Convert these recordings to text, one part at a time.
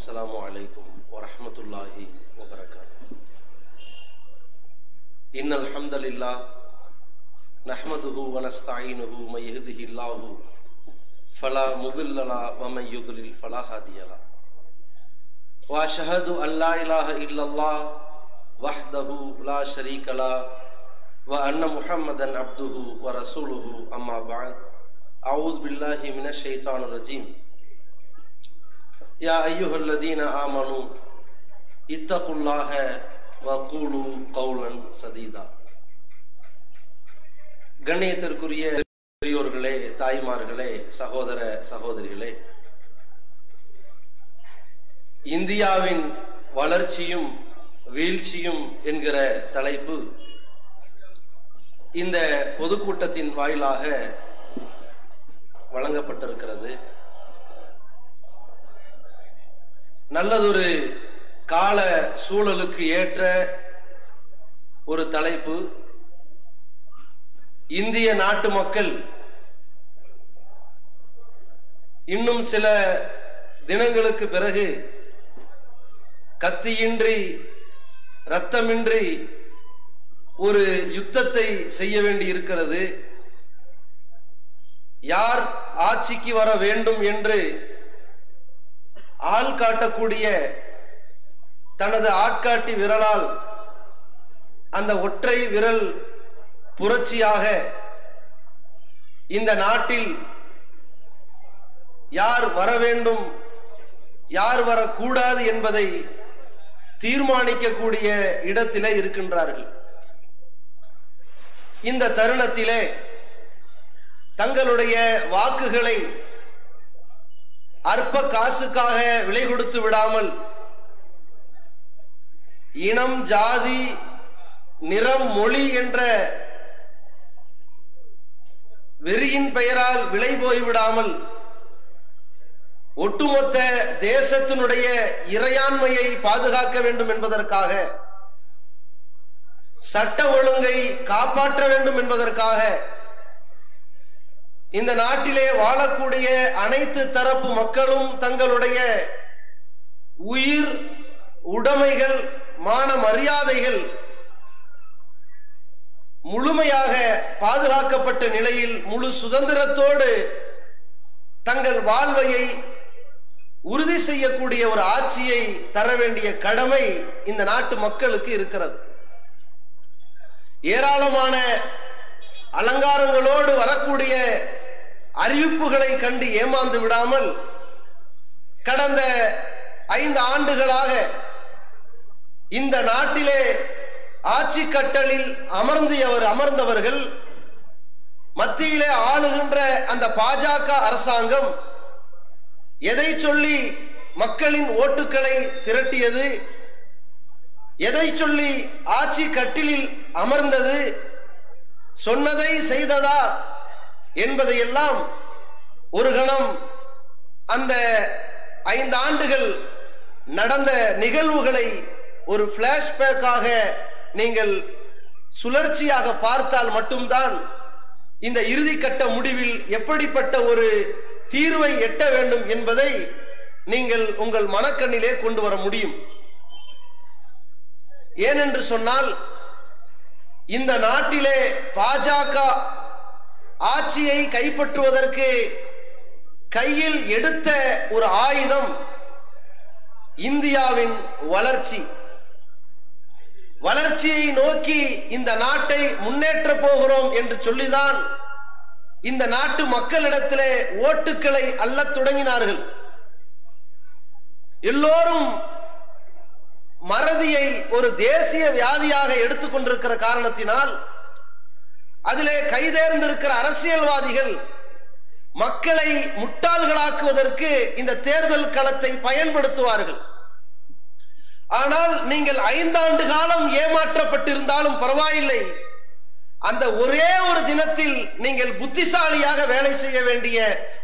अस्सलामु अलैकुम वरहमतुल्लाहि वबरकातुहू। इन्नल हम्दलिल्लाह नहमदुहु व नस्तईनुहु मय यहदिहिल्लाहु फला मुदिल्ल लहु व मय युद्लिल फला हादिय लहु व अशहदु अल्ला इलाहा इल्लल्लाह वहदहु ला शरीक लहु व अन्न मुहम्मदन अब्दुहु व रसूलुहु अम्मा बअद अऊज़ु बिल्लाहि मिनश शैतानिर रजीम। या अय्युहल्लज़ीना आमनू इत्तकुल्लाह व क़ूलू क़ौलन सदीदा। கண்ணியத்திற்குரிய பெரியோர்களே, தாய்மார்களே, சகோதர சகோதரிகளே, இந்தியாவின் வளர்ச்சியும் வீழ்ச்சியும் என்கிற தலைப்பு இந்த பொதுக்கூட்டத்தின் வாயிலாக வழங்கப்பட்டிருக்கிறது. நல்லதொரு கால சூழலுக்கு ஏற்ற ஒரு தலைப்பு. இந்திய நாட்டு மக்கள் இன்னும் சில தினங்களுக்கு பிறகு கத்தியின்றி இரத்தமின்றி ஒரு யுத்தத்தை செய்ய வேண்டி இருக்கிறது. யார் ஆட்சிக்கு வர வேண்டும் என்று ஆள் காட்டக்கூடிய தனது ஆட்காட்டி விரலால் அந்த ஒற்றை விரல் புரட்சியாக இந்த நாட்டில் யார் வர வேண்டும் யார் வரக்கூடாது என்பதை தீர்மானிக்கக்கூடிய இடத்திலே இருக்கின்றார்கள். இந்த தருணத்திலே தங்களுடைய வாக்குகளை அற்ப காசுக்காக விலை கொடுத்து விடாமல் இனம், ஜாதி, நிறம், மொழி என்ற வெறியின் பெயரால் விலை போய்விடாமல் ஒட்டுமொத்த தேசத்தினுடைய இறையாண்மையை பாதுகாக்க வேண்டும் என்பதற்காக, சட்ட ஒழுங்கை காப்பாற்ற வேண்டும் என்பதற்காக இந்த நாட்டிலே வாழக்கூடிய அனைத்து தரப்பு மக்களும் தங்களுடைய உயிர், உடைமைகள், மான மரியாதைகள் முழுமையாக பாதுகாக்கப்பட்ட நிலையில் முழு சுதந்திரத்தோடு தங்கள் வாழ்வையை உறுதி செய்யக்கூடிய ஒரு ஆட்சியை தர வேண்டிய கடமை இந்த நாட்டு மக்களுக்கு இருக்கிறது. ஏராளமான அலங்காரங்களோடு வரக்கூடிய அறிவிப்புகளை கண்டு ஏமாந்து விடாமல் கடந்த 5 ஆண்டுகளாக இந்த நாட்டிலே ஆட்சி கட்டலில் அமர்ந்தவர்கள், மத்தியிலே ஆளுகின்ற அந்த பாஜக அரசாங்கம் எதை சொல்லி மக்களின் ஓட்டுக்களை திரட்டியது, எதை சொல்லி ஆட்சி கட்டிலில் அமர்ந்தது, சொன்னதை செய்ததா என்பதையெல்லாம் ஒரு கணம் அந்த 5 ஆண்டுகள் நடந்த நிகழ்வுகளை ஒரு பிளாஷ்பேக்காக நீங்கள் சுழற்சியாக பார்த்தால் மட்டும்தான் இந்த இறுதிக்கட்ட முடிவில் எப்படிப்பட்ட ஒரு தீர்வை எட்ட வேண்டும் என்பதை நீங்கள் உங்கள் மனக்கண்ணிலே கொண்டு வர முடியும். ஏனென்று சொன்னால் இந்த நாட்டிலே பாஜக ஆட்சியை கைப்பற்றுவதற்கு கையில் எடுத்த ஒரு ஆயுதம் இந்தியாவின் வளர்ச்சி. வளர்ச்சியை நோக்கி இந்த நாட்டை முன்னேற்ற போகிறோம் என்று சொல்லிதான் இந்த நாட்டு மக்களிடத்திலே ஓட்டுக்களை அள்ளத் தொடங்கினார்கள். எல்லோரும் மறதியை ஒரு தேசிய வியாதியாக எடுத்துக்கொண்டிருக்கிற காரணத்தினால் அதிலே கைதேர்ந்திருக்கிற அரசியல்வாதிகள் மக்களை முட்டாள்களாக்குவதற்கு இந்த தேர்தல் களத்தை பயன்படுத்துவார்கள். ஆனால் நீங்கள் 5 ஆண்டு காலம் ஏமாற்றப்பட்டிருந்தாலும் பரவாயில்லை, அந்த ஒரே ஒரு தினத்தில் நீங்கள் புத்திசாலியாக வேலை செய்ய வேண்டிய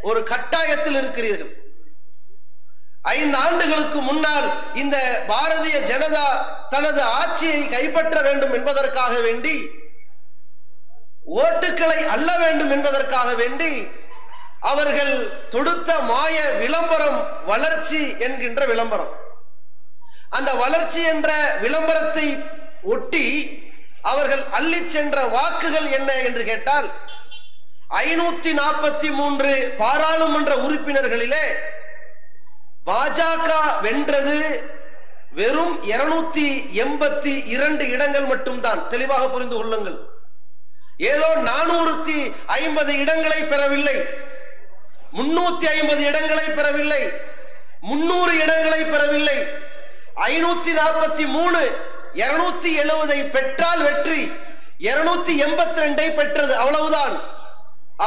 ஒரு கட்டாயத்தில் இருக்கிறீர்கள். 5 ஆண்டுகளுக்கு முன்னால் இந்த பாரதிய ஜனதா தனது ஆட்சியை கைப்பற்ற வேண்டும் என்பதற்காக வேண்டி, ஓட்டுக்களை அள்ள வேண்டும் என்பதற்காக வேண்டி அவர்கள் தொடுத்த மாய விளம்பரம் வளர்ச்சி என்கின்ற விளம்பரம். அந்த வளர்ச்சி என்ற விளம்பரத்தை ஒட்டி அவர்கள் அள்ளி சென்ற வாக்குகள் என்ன என்று கேட்டால் 543 பாராளுமன்ற உறுப்பினர்களிலே பாஜக வென்றது வெறும் 282 இடங்கள் மட்டும்தான். தெளிவாக புரிந்து கொள்ளுங்கள். ஏதோ 450 இடங்களை பெறவில்லை, 350 இடங்களை பெறவில்லை, 300 இடங்களை பெறவில்லை. 543 270 பெற்றால் வெற்றி, 282 பெற்றது, அவ்வளவுதான்.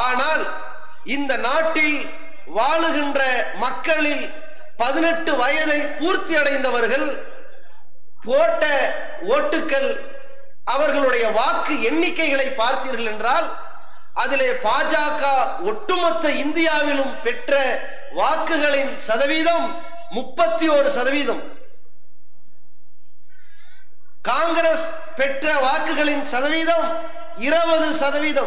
ஆனால் இந்த நாட்டில் வாழுகின்ற மக்களில் 18 வயதை பூர்த்தி அடைந்தவர்கள் போட்ட ஓட்டுக்கள், அவர்களுடைய வாக்கு எண்ணிக்கைகளை பார்த்தீர்கள் என்றால் அதிலே பாஜக ஒட்டுமொத்த இந்தியாவிலும் பெற்ற வாக்குகளின் சதவீதம் 31%. காங்கிரஸ் பெற்ற வாக்குகளின் சதவீதம் 20%.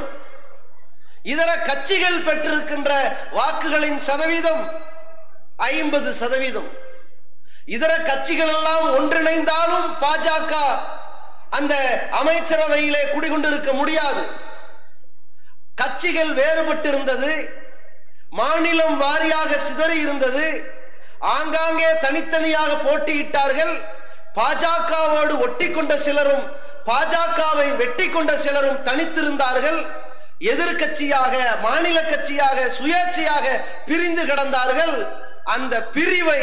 இதர கட்சிகள் பெற்றிருக்கின்ற வாக்குகளின் சதவீதம் 50%. இதர கட்சிகள் எல்லாம் ஒன்றிணைந்தாலும் பாஜக அந்த அமைச்சரவையிலே குடிகொண்டிருக்க முடியாது. கட்சிகள் வேறுபட்டிருந்தது, மாநிலம் வாரியாக சிதறி இருந்தது, ஆங்காங்கே தனித்தனியாக போட்டியிட்டார்கள். பாஜகவோடு ஒட்டி கொண்ட சிலரும் பாஜகவை வெட்டி கொண்ட சிலரும் தனித்திருந்தார்கள். எதிர்கட்சியாக, மாநில கட்சியாக, சுயேட்சையாக பிரிந்து கிடந்தார்கள். அந்த பிரிவை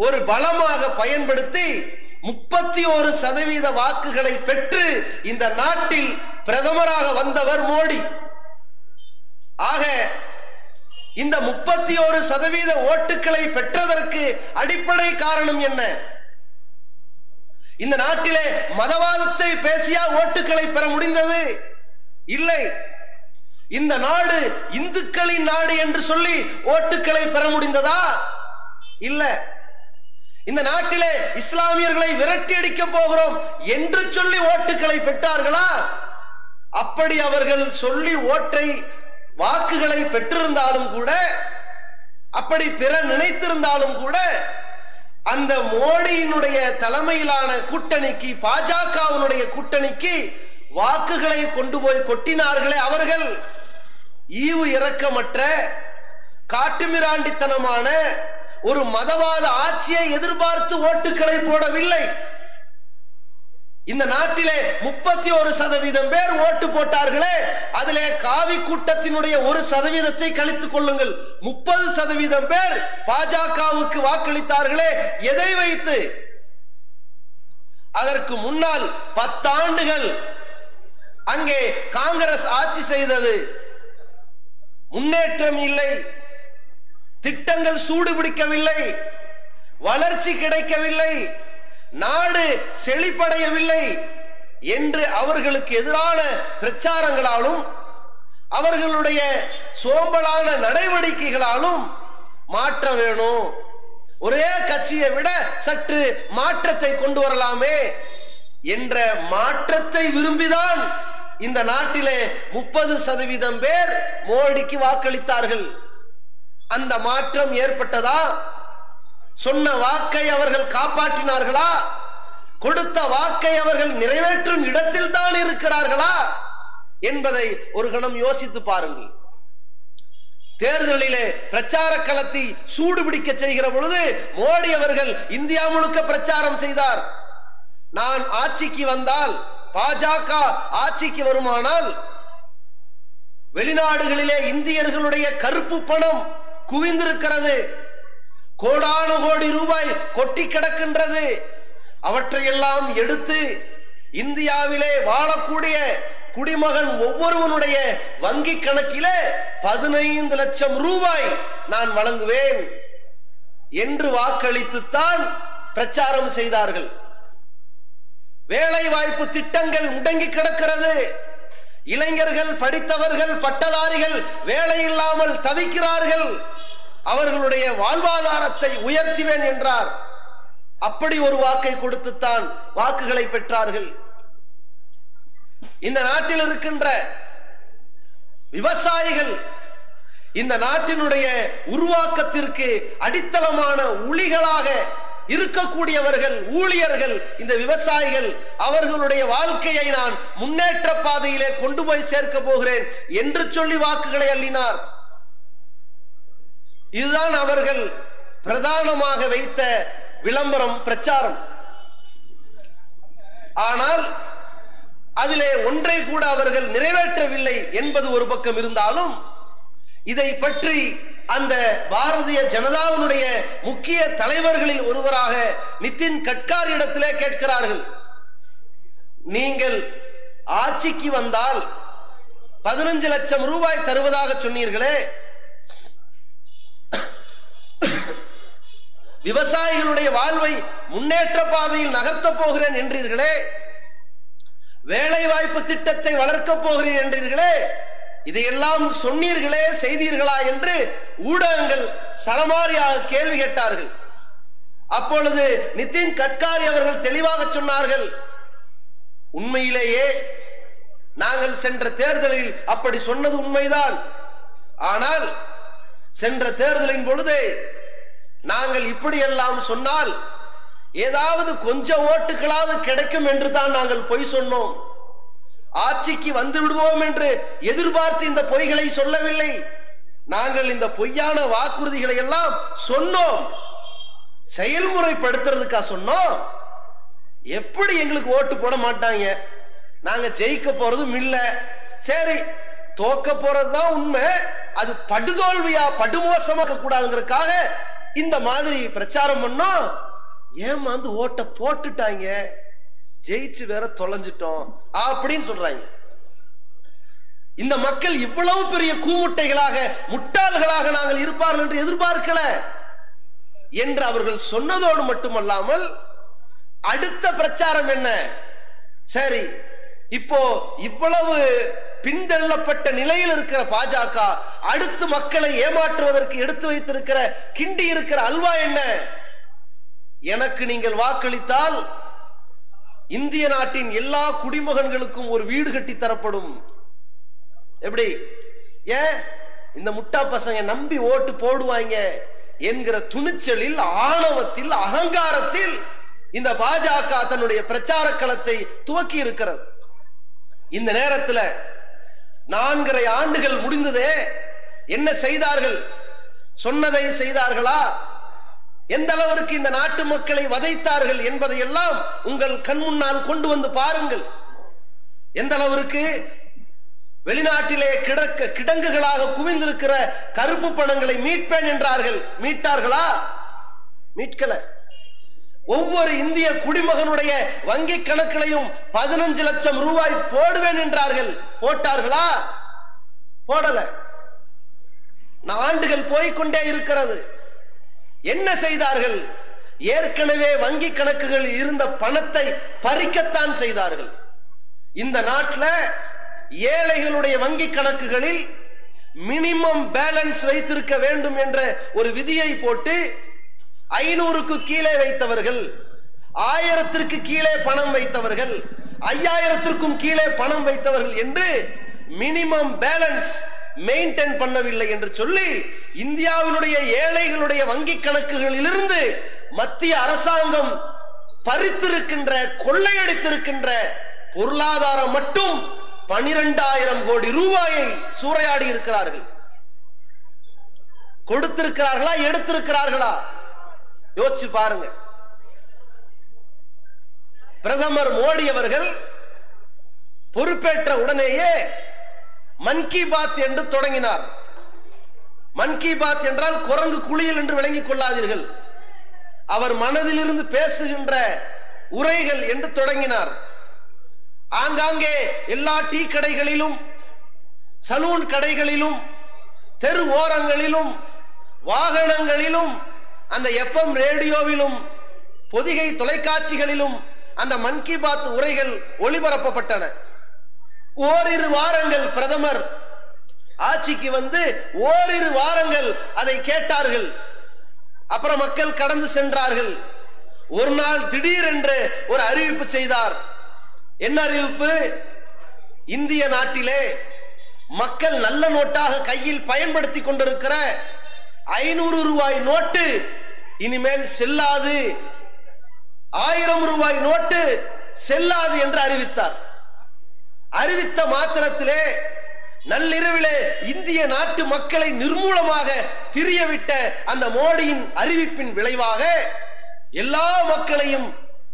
ஒரு பலமாக பயன்படுத்தி 31% வாக்குகளை பெற்று இந்த நாட்டில் பிரதமராக வந்தவர் மோடி. ஆக இந்த 31% ஓட்டுகளை பெற்றதற்கு அடிப்படை காரணம் என்ன? இந்த நாட்டிலே மதவாதத்தை பேசியா ஓட்டுகளை பெற முடிந்தது? இல்லை. இந்த நாடு இந்துக்களின் நாடு என்று சொல்லி ஓட்டுகளை பெற முடிந்ததா? இல்ல. இந்த நாட்டிலே இஸ்லாமியர்களை விரட்டி அடிக்க போகிறோம் என்று சொல்லி ஓட்டுகளை பெற்றார்களா? அப்படி அவர்கள் சொல்லி வாக்குகளை பெற்றிருந்தாலும் கூட, அப்படி பெற நினைத்திருந்தாலும் கூட, அந்த மோடியினுடைய தலைமையிலான கூட்டணிக்கு, பாஜகவினுடைய கூட்டணிக்கு வாக்குகளை கொண்டு போய் கொட்டினார்களே அவர்கள் ஈவு இரக்கமற்ற காட்டுமிராண்டித்தனமான ஒரு மதவாத ஆட்சியை எதிர்பார்த்து ஓட்டுகளை போடவில்லை. இந்த நாட்டிலே 31% பேர் ஓட்டு போட்டார்களே, அதிலே காவி கூட்டத்தினுடைய 1% கழித்துக் கொள்ளுங்கள். 30% பேர் பாஜகவுக்கு வாக்களித்தார்களே, எதை வைத்து? அதற்கு முன்னால் 10 ஆண்டுகள் அங்கே காங்கிரஸ் ஆட்சி செய்தது. முன்னேற்றம் இல்லை, திட்டங்கள் சூடு பிடிக்கவில்லை, வளர்ச்சி கிடைக்கவில்லை, நாடு செழிப்படையவில்லை என்று அவர்களுக்கு எதிரான பிரச்சாரங்களாலும் அவர்களுடைய சோம்பலான நடவடிக்கைகளாலும் மாற்ற வேணும், ஒரே கட்சியை விட சற்று மாற்றத்தை கொண்டு வரலாமே என்ற மாற்றத்தை விரும்பிதான் இந்த நாட்டிலே 30% பேர் மோடிக்கு வாக்களித்தார்கள். அந்த மாற்றம் ஏற்பட்டதா? சொன்ன வாக்கை அவர்கள் காப்பாற்றினார்களா? கொடுத்த வாக்கை அவர்கள் நிறைவேற்றும் இடத்தில் தான் இருக்கிறார்களா என்பதை ஒரு கணம் யோசித்து பாருங்கள். தேர்தலிலே பிரச்சார களத்தை சூடு பிடிக்க செய்கிற பொழுது மோடி அவர்கள் இந்தியா முழுக்க பிரச்சாரம் செய்தார். நான் ஆட்சிக்கு வந்தால், பாஜக ஆட்சிக்கு வருமானால், வெளிநாடுகளிலே இந்தியர்களுடைய கருப்பு பணம் குவிந்திருக்கிறது, கோடானு கோடி ரூபாய் கொட்டி கிடக்கின்றது, அவற்றையெல்லாம் எடுத்து இந்தியாவிலே வாழக்கூடிய குடிமகன் ஒவ்வொருவனுடைய வங்கி கணக்கிலே 15 லட்சம் ரூபாய் நான் வழங்குவேன் என்று வாக்களித்துத்தான் பிரச்சாரம் செய்தார்கள். வேலை வாய்ப்பு திட்டங்கள் முடங்கி கிடக்கிறது, இளைஞர்கள், படித்தவர்கள், பட்டதாரிகள் வேலை இல்லாமல் தவிக்கிறார்கள், அவர்களுடைய வாழ்வாதாரத்தை உயர்த்துவேன் என்றார். அப்படி ஒரு வாக்கை கொடுத்துத்தான் வாக்குகளை பெற்றார்கள். இந்த நாட்டில் இருக்கின்ற விவசாயிகள் இந்த நாட்டினுடைய உருவாக்கத்திற்கு அடித்தளமான உளிகளாக இருக்கக்கூடியவர்கள், ஊழியர்கள், இந்த விவசாயிகள், அவர்களுடைய வாழ்க்கையை நான் முன்னேற்ற பாதையிலே கொண்டு போய் சேர்க்க போகிறேன் என்று சொல்லி வாக்குகளை அள்ளினார். இதுதான் அவர்கள் பிரதானமாக வைத்த விளம்பரம், பிரச்சாரம். ஆனால் அதிலே ஒன்றை கூட அவர்கள் நிறைவேற்றவில்லை என்பது ஒரு பக்கம் இருந்தாலும், இதை பற்றி அந்த பாரதிய ஜனதாவினுடைய முக்கிய தலைவர்களில் ஒருவராக நிதின் கட்காரி இடத்திலே கேட்கிறார்கள், நீங்கள் ஆட்சிக்கு வந்தால் 15 லட்சம் ரூபாய் தருவதாக சொன்னீர்களே, விவசாயிகளுடைய வாழ்வை முன்னேற்ற பாதையில் நகர்த்த போகிறேன் என்றீர்களே, வேலை வாய்ப்பு திட்டத்தை வளர்க்க போகிறேன் என்றீர்களே, இதையெல்லாம் சொன்னீர்களே, செய்தீர்களா என்று ஊடகங்கள் சரமாரியாக கேள்வி கேட்டார்கள். அப்பொழுது நிதின் கட்காரி அவர்கள் தெளிவாக சொன்னார்கள், உண்மையிலேயே நாங்கள் சென்ற தேர்தலில் அப்படி சொன்னது உண்மைதான். ஆனால் சென்ற தேர்தலின் பொழுது நாங்கள் இப்படியெல்லாம் சொன்னால் ஏதாவது கொஞ்சம் ஓட்டுகளாவது கிடைக்கும் என்று தான் நாங்கள் பொய் சொன்னோம். ஆட்சிக்கு வந்து விடுவோம் என்று எதிர்பார்த்து இந்த பொய்களை சொல்லவில்லை. நாங்கள் இந்த பொய்யான வாக்குறுதிகளை எல்லாம் சொன்னோம், செயல்முறைப்படுத்துறதுக்கா சொன்னோம். எப்படி எங்களுக்கு ஓட்டு போட மாட்டாங்க, நாங்க ஜெயிக்க போறதும் இல்ல, சரி தோக்க போறதுதான் உண்மை, அது படுதோல்வியா படுமோசமாக்க கூடாதுங்கிறதுக்காக இந்த மாதிரி பிரச்சாரம் பண்ணோம். ஏமாந்து ஓட்ட போட்டுட்டாங்க, ஜெயிச்சு வேற தொலைஞ்சிட்டோம் அப்படின்னு சொல்றாங்க. இந்த மக்கள் இவ்வளவு பெரிய கூமுட்டைகளாக, முட்டாள்களாக நாங்கள் இருப்பார்கள் என்று எதிர்பார்க்கல என்று அவர்கள் சொன்னதோடு மட்டுமல்லாமல், அடுத்த பிரச்சாரம் என்ன, சரி இப்போ இவ்வளவு பின்தள்ளப்பட்ட நிலையில் இருக்கிற பாஜக அடுத்து மக்களை ஏமாற்றுவதற்கு எடுத்து வைத்திருக்கிற, கிண்டி இருக்கிற அல்வா என்ன, எனக்கு நீங்கள் வாக்களித்தால் இந்திய நாட்டின் எல்லா குடிமகன்களுக்கும் ஒரு வீடு கட்டி தரப்படும். எப்படி, ஏன் இந்த முட்டா பசங்க நம்பி ஓட்டு போடுவாங்க என்கிற துணிச்சலில், ஆணவத்தில், அகங்காரத்தில் இந்த பாஜக தன்னுடைய பிரச்சார களத்தை துவக்கி இருக்கிறது. இந்த நேரத்தில் 4.5 ஆண்டுகள் முடிந்ததே, என்ன செய்தார்கள்? சொன்னதை செய்தார்களா? எந்த அளவிற்கு இந்த நாட்டு மக்களை வதைத்தார்கள் என்பதை எல்லாம் உங்கள் கண் முன்னால் கொண்டு வந்து பாருங்கள். எந்த அளவிற்கு வெளிநாட்டிலே கிடங்குகளாக குவிந்திருக்கிற கருப்பு பணங்களை மீட்பேன் என்றார்கள், மீட்டார்களா? மீட்கல. ஒவ்வொரு இந்திய குடிமகனுடைய வங்கி கணக்கிலையும் 15 லட்சம் ரூபாய் போடுவேன் என்றார்கள், போட்டார்களா? போடல. ஆண்டுகள் போய்கொண்டே இருக்கிறது. என்ன செய்தார்கள்? ஏற்கனவே வங்கி கணக்குகள் இருந்த பணத்தை பறிக்கத்தான் செய்தார்கள். இந்த நாட்டில் ஏழைகளுடைய வங்கி கணக்குகளில் மினிமம் பேலன்ஸ் வைத்திருக்க வேண்டும் என்ற ஒரு விதியை போட்டு 500க்கு கீழே வைத்தவர்கள், 1000ற்கு கீழே பணம் வைத்தவர்கள், 5000ற்கும் கீழே பணம் வைத்தவர்கள் என்று மினிமம் பேலன்ஸ் மெயின்டைன் பண்ணவில்லை என்று சொல்லி இந்தியாவினுடைய ஏழைகளுடைய வங்கி கணக்குகளிலிருந்து மத்திய அரசாங்கம் பறித்திருக்கின்ற, கொள்ளையடித்திருக்கின்ற பொருளாதாரம் மட்டும் 12,000 கோடி ரூபாயை சூறையாடி இருக்கிறார்கள். கொடுத்திருக்கிறார்களா, எடுத்திருக்கிறார்களா? யோசிச்சு பாருங்க. பிரதமர் மோடி அவர்கள் பொறுப்பேற்ற உடனேயே மன் கி பாத் என்று தொடங்கினார். மன் கி பாத் என்றால் குரங்கு குளியல் என்று விளங்கிக் கொள்ளாதீர்கள், அவர் மனதிலிருந்து பேசுகின்ற உரைகள் என்று தொடங்கினார். ஆங்காங்கே எல்லா டீ கடைகளிலும், சலூன் கடைகளிலும், தெரு ஓரங்களிலும், வாகனங்களிலும், அந்த எஃப்எம் ரேடியோவிலும், பொதிகை தொலைக்காட்சிகளிலும் அந்த மன் கி பாத் உரைகள் ஒளிபரப்பப்பட்டன. ஓரிரு வாரங்கள் பிரதமர் ஆட்சிக்கு வந்து ஓரிரு வாரங்கள் அதை கேட்டார்கள். அப்புறம் மக்கள் கடந்து சென்றார்கள். ஒரு நாள் திடீரென்று ஒரு அறிவிப்பு செய்தார். என்ன அறிவிப்பு? இந்திய நாட்டிலே மக்கள் நல்ல நோட்டாக கையில் பயன்படுத்தி கொண்டிருக்கிற 500 ரூபாய் நோட்டு இனிமேல் செல்லாது, 1000 ரூபாய் நோட்டு செல்லாது என்று அறிவித்தார். அறிவித்த மாத்திரத்திலே நள்ளிரவிலே இந்திய நாட்டு மக்களை நிர்மூலமாக திரியவிட்ட அந்த மோடியின் அறிவிப்பின் விளைவாக எல்லா மக்களையும்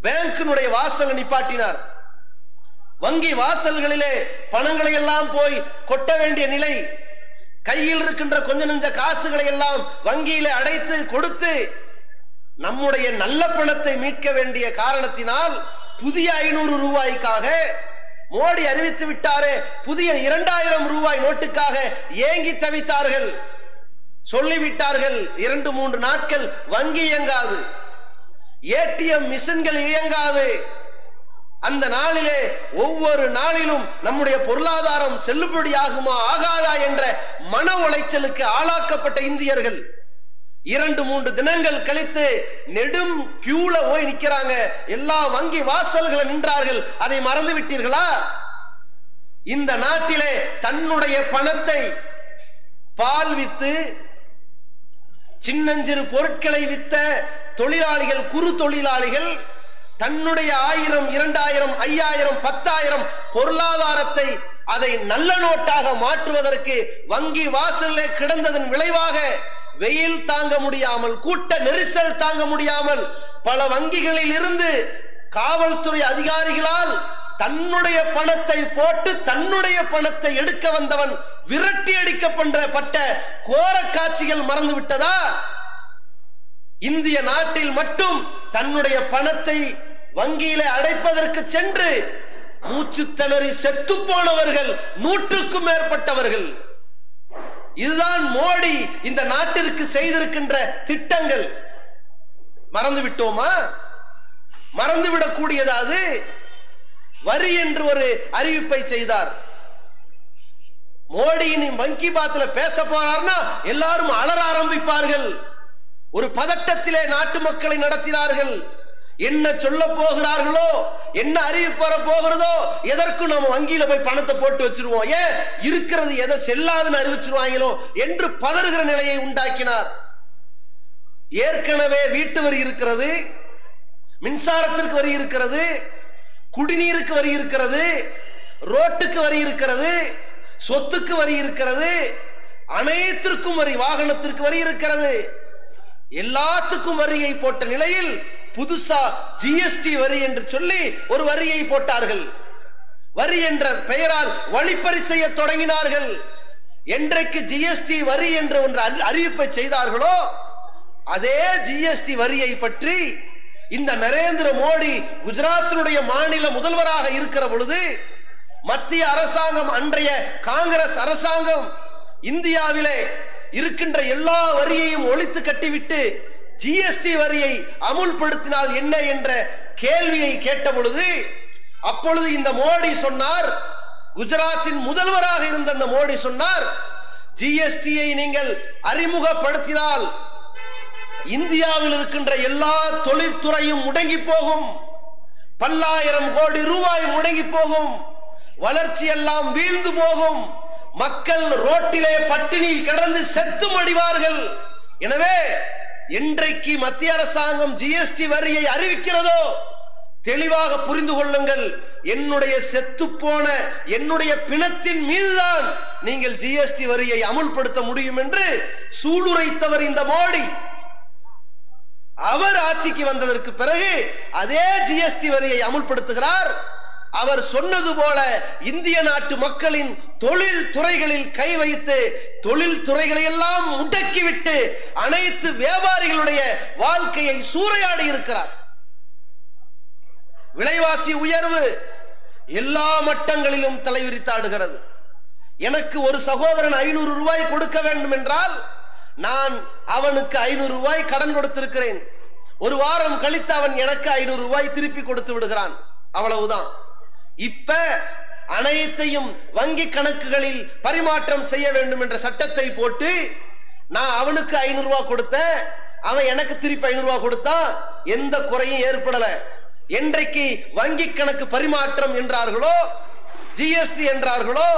பேங்கினுடைய வாசல் நிப்பாட்டினார். வங்கி வாசல்களிலே பணங்களை எல்லாம் போய் கொட்ட வேண்டிய நிலை, கையில் இருக்கின்ற கொஞ்ச நெஞ்ச காசுகளை எல்லாம் வங்கியிலே அடைத்து கொடுத்து நம்முடைய நல்ல பணத்தை மீட்க வேண்டிய காரணத்தினால் புதிய 500 ரூபாய்க்காக மோடி அறிவித்து விட்டாரே, புதிய 2000 ரூபாய் நோட்டுக்காக ஏங்கி தவித்தார்கள். சொல்லிவிட்டார்கள் 2-3 நாட்கள் வங்கி இயங்காது, ஏடிஎம் மிஷின்கள் இயங்காது. அந்த நாளிலே ஒவ்வொரு நாளிலும் நம்முடைய பொருளாதாரம் செல்லுபடியாகுமா ஆகாதா என்ற மன உளைச்சலுக்கு ஆளாக்கப்பட்ட இந்தியர்கள் 2-3 தினங்கள் கழித்து நெடும் கியூல போய் நிக்கிறாங்க. எல்லா வங்கி வாசல்களை நின்றார்கள். அதை மறந்து விட்டீர்களா? இந்த நாட்டிலே தன்னுடைய பணத்தை பால் வித்து சின்னஞ்சிறு பொருட்களை வித்த தொழிலாளிகள், குறு தொழிலாளிகள் தன்னுடைய 1000, 2000, 5000, 10000 பொருளாதாரத்தை அதை நல்ல நோட்டாக மாற்றுவதற்கு வங்கி வாசலிலே கிடந்ததன் விளைவாக வெயில் தாங்க முடியாமல், கூட்ட நெரிசல் தாங்க முடியாமல் பல வங்கிகளில் இருந்து காவல்துறை அதிகாரிகளால் தன்னுடைய பணத்தை போட்டு தன்னுடைய பணத்தை எடுக்க வந்தவன் விரட்டி அடிக்கப்பட்ட கோர காட்சிகள் மறந்து விட்டதா? இந்திய நாட்டில் மட்டும் தன்னுடைய பணத்தை வங்கியிலே அடைப்பதற்கு சென்று மூச்சு திணறி செத்து போனவர்கள் 100க்கும் மேற்பட்டவர்கள். இதுதான் மோடி இந்த நாட்டிற்கு செய்திருக்கின்ற திட்டங்கள். மறந்து விட்டோமா? மறந்துவிடக் கூடியது. அது வரி என்று ஒரு அறிவிப்பை செய்தார். மோடியின் வங்கி பாத்துல பேச போறார்னா எல்லாரும் அலற ஆரம்பிப்பார்கள். ஒரு பதட்டத்திலே நாட்டு மக்களை நடத்தினார்கள். என்ன சொல்ல போகிறார்களோ, என்ன அறிவிப்பு வர போகிறதோ, எதற்கும் நம்ம வங்கியில போய் பணத்தை போட்டு வச்சிருவோம், ஏன் இருக்கிறது எதை செல்லாதுன்னு அறிவிச்சிருவாங்களோ என்று பதறுகிற நிலையை உண்டாக்கினார். ஏற்கனவே வீட்டு வரி இருக்கிறது, மின்சாரத்திற்கு வரி இருக்கிறது, குடிநீருக்கு வரி இருக்கிறது, ரோட்டுக்கு வரி இருக்கிறது, சொத்துக்கு வரி இருக்கிறது, அனைத்திற்கும் வரி, வாகனத்திற்கு வரி இருக்கிறது. எல்லாத்துக்கும் வரியை போட்ட நிலையில் புதுசா ஜிஎஸ்டி வரி என்று சொல்லி ஒரு வரியை போட்டார்கள். வரி என்ற பெயரால் வழிப்பறி செய்ய தொடங்கினார்கள். என்றைக்கு ஜிஎஸ்டி வரி என்ற ஒன்று அறிவிப்பை செய்தார்களோ அதே ஜிஎஸ்டி வரியை பற்றி இந்த நரேந்திர மோடி குஜராத்தினுடைய மாநில முதல்வராக இருக்கிற பொழுது மத்திய அரசாங்கம், அன்றைய காங்கிரஸ் அரசாங்கம் இந்தியாவிலே இருக்கின்ற எல்லா வரியையும் ஒழித்து கட்டிவிட்டு ஜிஎஸ்டி வரியை அமுல்படுத்தினால் என்ன என்ற கேள்வியை கேட்ட பொழுது அப்பொழுது இந்த மோடி சொன்னார், குஜராத்தின் முதல்வராக இருந்த அந்த மோடி சொன்னார், ஜிஎஸ்டியை நீங்கள் அறிமுகப்படுத்தினால் இந்தியாவில் இருக்கின்ற எல்லா தொழிற்துறையும் முடங்கி போகும், பல்லாயிரம் கோடி ரூபாய் முடங்கி போகும், வளர்ச்சி எல்லாம் வீழ்ந்து போகும், மக்கள் ரோட்டிலே பட்டினி கிடந்து செத்து மடிவார்கள். எனவே என்றைக்கு மத்திய அரசாங்கம் ஜிஎஸ்டி வரியை அறிவிக்கிறதோ தெளிவாக புரிந்து கொள்ளுங்கள், என்னுடைய செத்து போன என்னுடைய பிணத்தின் மீதுதான் நீங்கள் ஜிஎஸ்டி வரியை அமுல்படுத்த முடியும் என்று சூளுரைத்தவர் இந்த மோடி. அவர் ஆட்சிக்கு வந்ததற்கு பிறகு அதே ஜிஎஸ்டி வரியை அமுல்படுத்துகிறார். அவர் சொன்னது போல இந்திய நாட்டு மக்களின் தொழில் துறைகளில் கை வைத்து தொழில் துறைகளை எல்லாம் முடக்கிவிட்டு அனைத்து வியாபாரிகளுடைய வாழ்க்கையை சூறையாடி இருக்கிறார். விலைவாசி உயர்வு எல்லா மட்டங்களிலும் தலைவிரித்தாடுகிறது. எனக்கு ஒரு சகோதரன் 500 ரூபாய் கொடுக்க வேண்டும் என்றால் நான் அவனுக்கு 500 ரூபாய் கடன் கொடுத்திருக்கிறேன். ஒரு வாரம் கழித்து அவன் எனக்கு 500 ரூபாய் திருப்பி கொடுத்து விடுகிறான். அவ்வளவுதான். இப்ப அனைத்தையும் வங்கி கணக்குகளில் பரிமாற்றம் செய்ய வேண்டும் என்ற சட்டத்தை போட்டு நான் அவனுக்கு 500 ரூபாய் கொடுத்தேன், அவன் எனக்கு திருப்பி 500 ரூபாய் கொடுத்தான், எந்த குறையும் ஏற்படல. என்றைக்கு வங்கி கணக்கு பரிமாற்றம் என்றார்களோ ஜிஎஸ்டி என்றார்களோ,